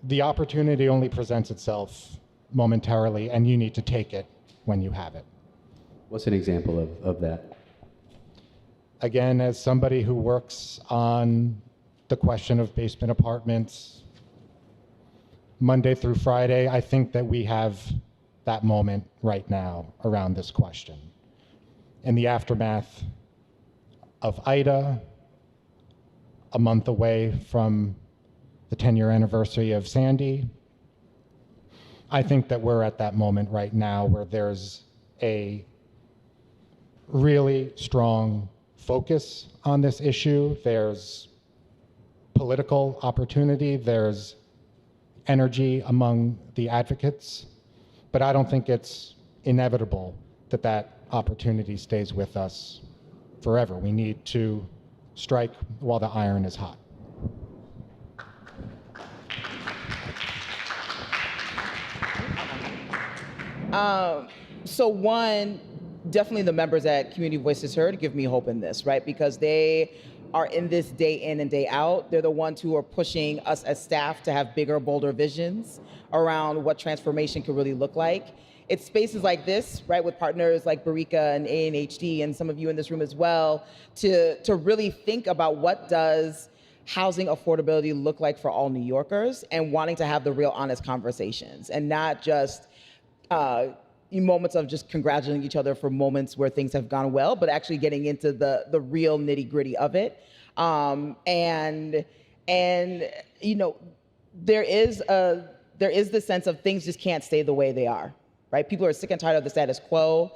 Speaker 9: the opportunity only presents itself momentarily, and you need to take it when you have it.
Speaker 4: What's an example of that?
Speaker 9: Again, as somebody who works on the question of basement apartments Monday through Friday, I think that we have that moment right now around this question. In the aftermath of Ida, a month away from the 10-year anniversary of Sandy, I think that we're at that moment right now where there's a really strong focus on this issue. There's political opportunity, there's energy among the advocates, but I don't think it's inevitable that that opportunity stays with us forever. We need to strike while the iron is hot.
Speaker 10: So one, definitely the members at Community Voices Heard give me hope in this, right? Because they are in this day in and day out. They're the ones who are pushing us as staff to have bigger, bolder visions around what transformation could really look like. It's spaces like this, right, with partners like Barika and ANHD and some of you in this room as well, to really think about what does housing affordability look like for all New Yorkers, and wanting to have the real honest conversations and not just moments of just congratulating each other for moments where things have gone well, but actually getting into the real nitty gritty of it. And you know, there is the sense of things just can't stay the way they are, right? People are sick and tired of the status quo.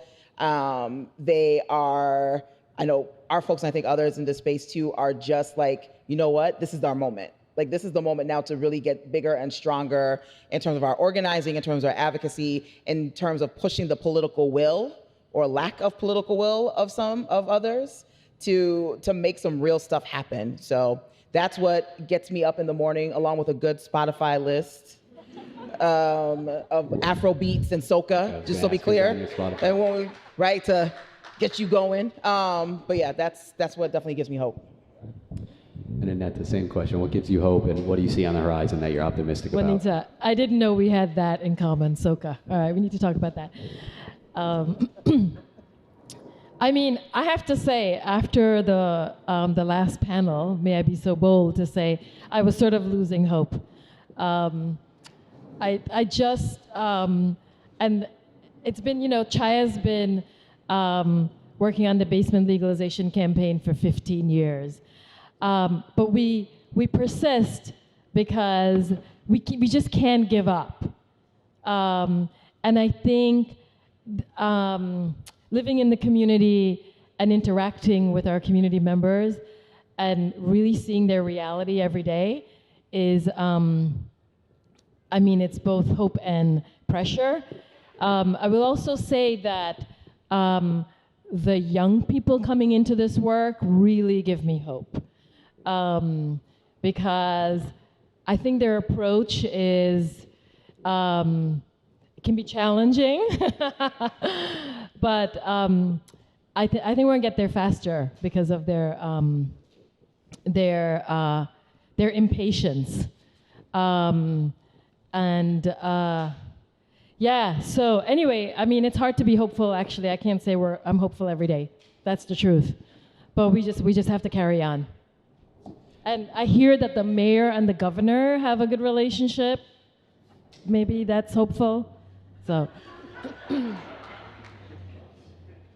Speaker 10: They are, I know our folks, and I think others in this space too, are just like, you know what, this is our moment. Like, this is the moment now to really get bigger and stronger in terms of our organizing, in terms of our advocacy, in terms of pushing the political will or lack of political will of some of others to make some real stuff happen. So that's what gets me up in the morning, along with a good Spotify list of Afro beats and soca, just to be clear, and right, to get you going. But yeah, that's what definitely gives me hope.
Speaker 4: And Aneta, the same question. What gives you hope, and what do you see on the horizon that you're optimistic about?
Speaker 7: Juanita, I didn't know we had that in common, soca. All right, we need to talk about that. I mean, I have to say, after the last panel, may I be so bold to say, I was sort of losing hope. I just, and it's been, you know, Chaya's been working on the basement legalization campaign for 15 years. But we persist because we just can't give up. And I think living in the community and interacting with our community members and really seeing their reality every day is, I mean, it's both hope and pressure. I will also say that the young people coming into this work really give me hope. Because I think their approach is, it can be challenging, but I think we're gonna get there faster because of their impatience. Yeah, so anyway, I mean, it's hard to be hopeful, actually. I can't say I'm hopeful every day. That's the truth. But we just have to carry on. And I hear that the mayor and the governor have a good relationship. Maybe that's hopeful. So.
Speaker 4: Well,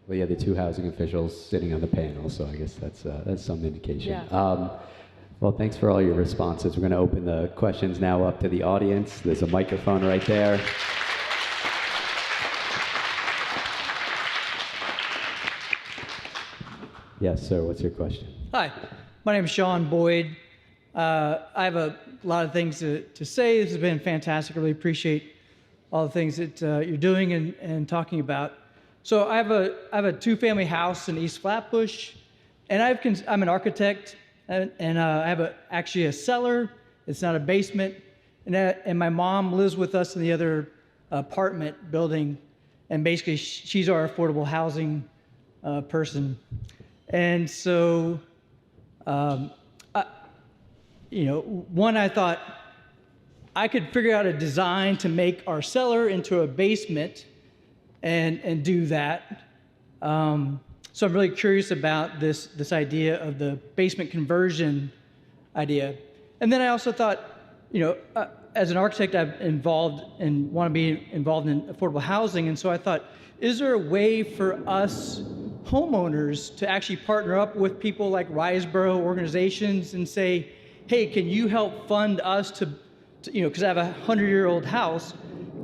Speaker 4: yeah, the two housing officials sitting on the panel, so I guess that's some indication.
Speaker 7: Yeah.
Speaker 4: Well, thanks for all your responses. We're going to open the questions now up to the audience. There's a microphone right there. Yes, sir, what's your question?
Speaker 11: Hi, my name is Sean Boyd. I have a lot of things to say. This has been fantastic. I really appreciate all the things that you're doing and talking about. So I have a two-family house in East Flatbush, and I'm an architect, and I have actually a cellar. It's not a basement, and my mom lives with us in the other apartment building, and basically she's our affordable housing person. And so, I thought I could figure out a design to make our cellar into a basement and do that. So I'm really curious about this idea of the basement conversion idea. And then I also thought, as an architect, I'm involved and want to be involved in affordable housing. And so I thought, is there a way for us homeowners to actually partner up with people like Riseboro organizations and say, hey, can you help fund us to because I have a 100-year-old house,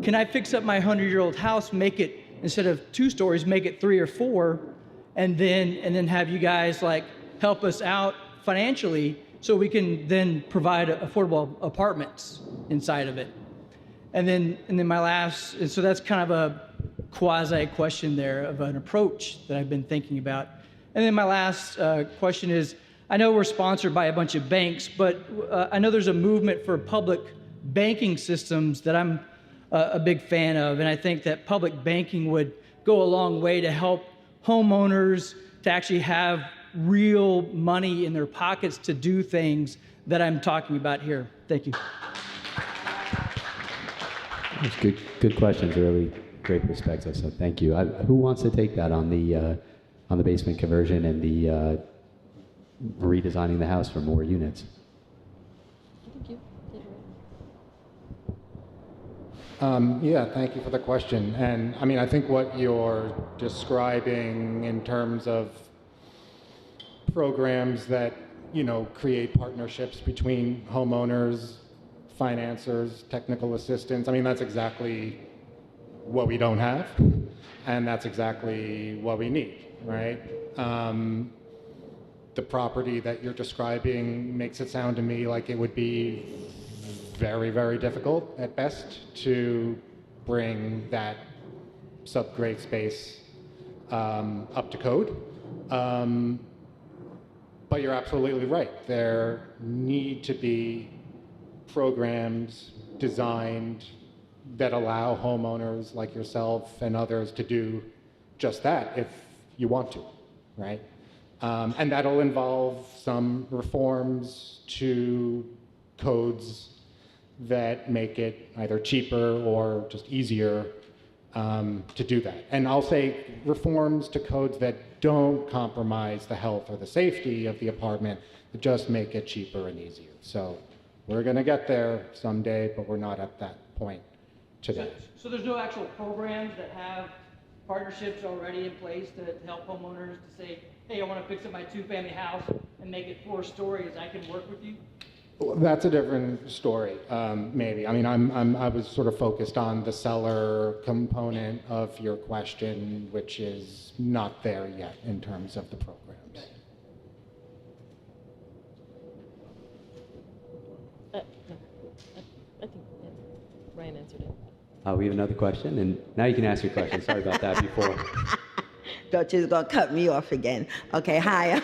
Speaker 11: can I fix up my 100-year-old house, make it, instead of 2 stories, make it 3 or 4, and then have you guys like help us out financially so we can then provide affordable apartments inside of it. And then my last, so that's kind of a quasi question there of an approach that I've been thinking about. And then my last question is, I know we're sponsored by a bunch of banks, but I know there's a movement for public banking systems that I'm a big fan of. And I think that public banking would go a long way to help homeowners to actually have real money in their pockets to do things that I'm talking about here. Thank you.
Speaker 4: That's good questions, really great perspective, so thank you. Who wants to take that on the basement conversion and the redesigning the house for more units?
Speaker 9: Yeah, thank you for the question. And I mean, I think what you're describing in terms of programs that, you know, create partnerships between homeowners, financiers, technical assistants, I mean, that's exactly what we don't have, and that's exactly what we need, right? The property that you're describing makes it sound to me like it would be very, very difficult at best to bring that subgrade space up to code. But you're absolutely right. There need to be programs designed that allow homeowners like yourself and others to do just that if you want to, right? And that'll involve some reforms to codes that make it either cheaper or just easier to do that. And I'll say reforms to codes that don't compromise the health or the safety of the apartment, that just make it cheaper and easier. So we're gonna get there someday, but we're not at that point today.
Speaker 11: So there's no actual programs that have partnerships already in place to help homeowners to say, hey, I want to fix up my two-family house and make it 4 stories. I can work with you?
Speaker 9: Well, that's a different story, maybe. I mean, I was sort of focused on the seller component of your question, which is not there yet in terms of the programs.
Speaker 7: I think Ryan answered it.
Speaker 4: We have another question, and now you can ask your question. Sorry about that before.
Speaker 12: Thought you was gonna cut me off again. Okay, hi.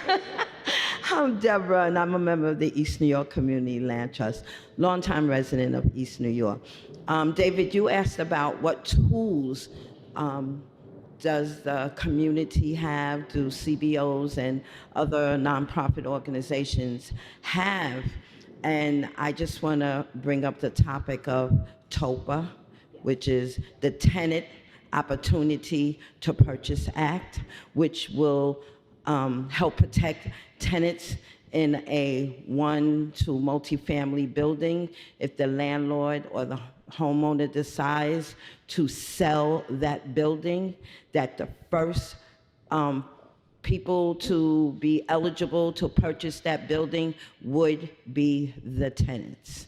Speaker 12: I'm Deborah, and I'm a member of the East New York Community Land Trust, longtime resident of East New York. David, you asked about what tools does the community have, do CBOs and other nonprofit organizations have? And I just want to bring up the topic of TOPA, which is the Tenant Opportunity to Purchase Act, which will help protect tenants in a 1 to multifamily building if the landlord or the homeowner decides to sell that building, that the first people to be eligible to purchase that building would be the tenants.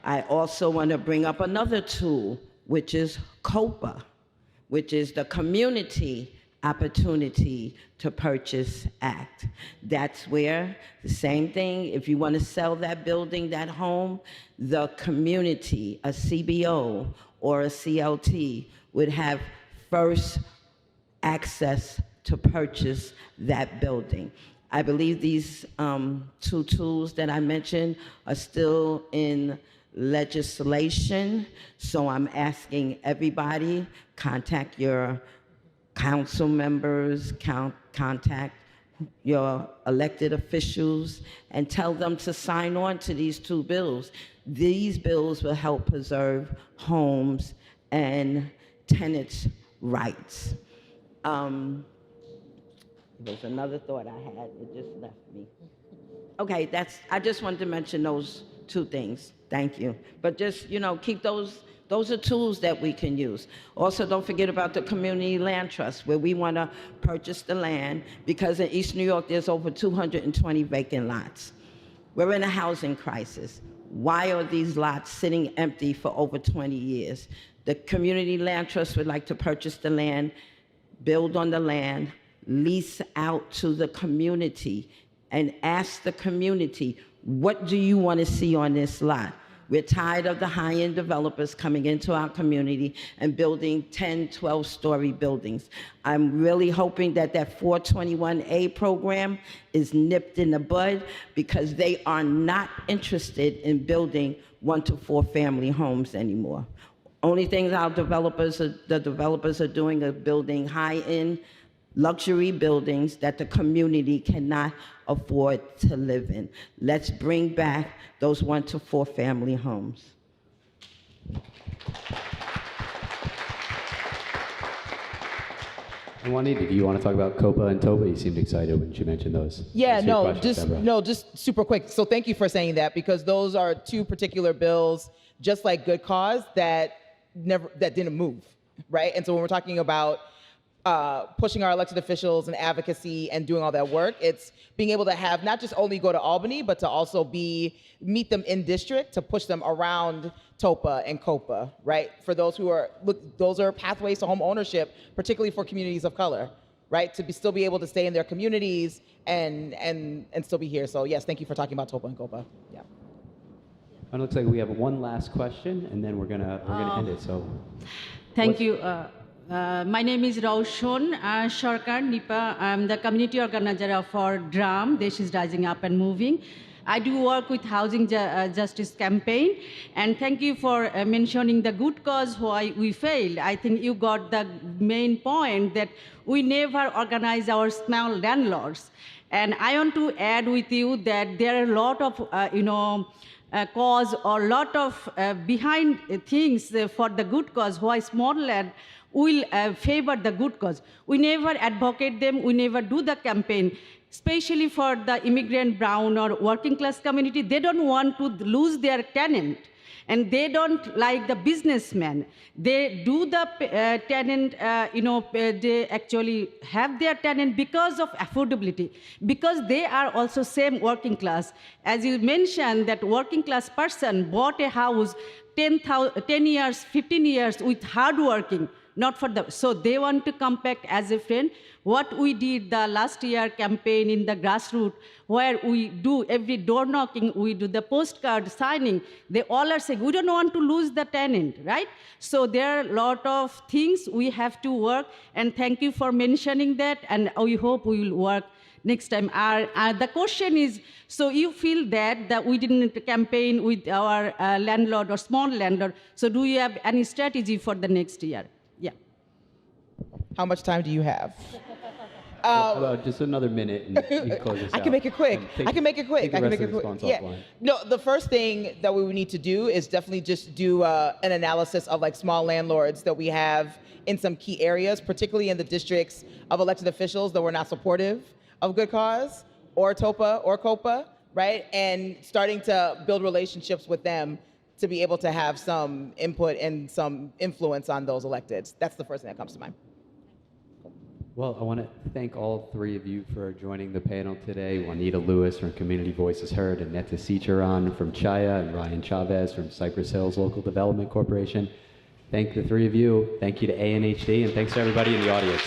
Speaker 12: I also want to bring up another tool, which is COPA, which is the Community Opportunity to Purchase Act. That's where the same thing, if you want to sell that building, that home, the community, a CBO or a CLT, would have first access to purchase that building. I believe these 2 tools that I mentioned are still in legislation, so I'm asking everybody, contact your council members, contact your elected officials, and tell them to sign on to these 2 bills. These bills will help preserve homes and tenants' rights. There's another thought I had, it just left me. Okay, I just wanted to mention those 2 things. Thank you. But just, keep those are tools that we can use. Also, don't forget about the Community Land Trust, where we want to purchase the land, because in East New York, there's over 220 vacant lots. We're in a housing crisis. Why are these lots sitting empty for over 20 years? The Community Land Trust would like to purchase the land, build on the land, lease out to the community, and ask the community, what do you want to see on this lot? We're tired of the high-end developers coming into our community and building 10, 12-story buildings. I'm really hoping that 421A program is nipped in the bud, because they are not interested in building 1 to 4 family homes anymore. Only things the developers are doing are building high-end luxury buildings that the community cannot afford to live in. Let's bring back those 1 to 4 family homes.
Speaker 4: And Juanita, do you want to talk about COPA and TOPA? You seemed excited when you mentioned those.
Speaker 10: Yeah,
Speaker 4: What's your question, Deborah?
Speaker 10: just super quick. So thank you for saying that, because those are two particular bills, just like Good Cause, that didn't move, right? And so when we're talking about pushing our elected officials and advocacy and doing all that work, it's being able to have not just only go to Albany, but to also meet them in district to push them around TOPA and COPA, right? For those those are pathways to home ownership, particularly for communities of color, right? To still be able to stay in their communities and still be here. So yes, thank you for talking about TOPA and COPA. Yeah.
Speaker 4: And it looks like we have one last question, and then we're gonna end it. So,
Speaker 13: thank you. My name is Raushon Sharkar Nipa. I'm the community organizer for DRAM, Desh is Rising Up and Moving. I do work with Housing Justice Campaign, and thank you for mentioning the good cause why we failed. I think you got the main point that we never organize our small landlords. And I want to add with you that there are a lot of, cause or a lot of behind things for the good cause why small land will favor the good cause. We never advocate them, we never do the campaign, especially for the immigrant, brown, or working class community. They don't want to lose their tenant, and they don't like the businessman. They do the tenant, they actually have their tenant because of affordability, because they are also same working class. As you mentioned, that working class person bought a house 10 years, 15 years with hard working, not for the, so they want to come back as a friend. What we did the last year campaign in the grassroots, where we do every door knocking, we do the postcard signing, they all are saying, we don't want to lose the tenant, right? So there are a lot of things we have to work, and thank you for mentioning that, and we hope we will work next time. The question is, so you feel that we didn't campaign with our landlord or small landlord, so do you have any strategy for the next year? Yeah.
Speaker 10: How much time do you have?
Speaker 4: About just another minute, and you can close this out.
Speaker 10: I can make it quick.
Speaker 4: I can make it quick.
Speaker 10: Yeah. No, the first thing that we would need to do is definitely just do an analysis of like small landlords that we have in some key areas, particularly in the districts of elected officials that were not supportive of Good Cause or TOPA or COPA, right? And starting to build relationships with them to be able to have some input and some influence on those electeds. That's the first thing that comes to mind.
Speaker 4: Well, I want to thank all three of you for joining the panel today. Juanita Lewis from Community Voices Heard, Aneta Sichiron from Chaya, and Ryan Chavez from Cypress Hills Local Development Corporation. Thank the three of you. Thank you to ANHD, and thanks to everybody in the audience.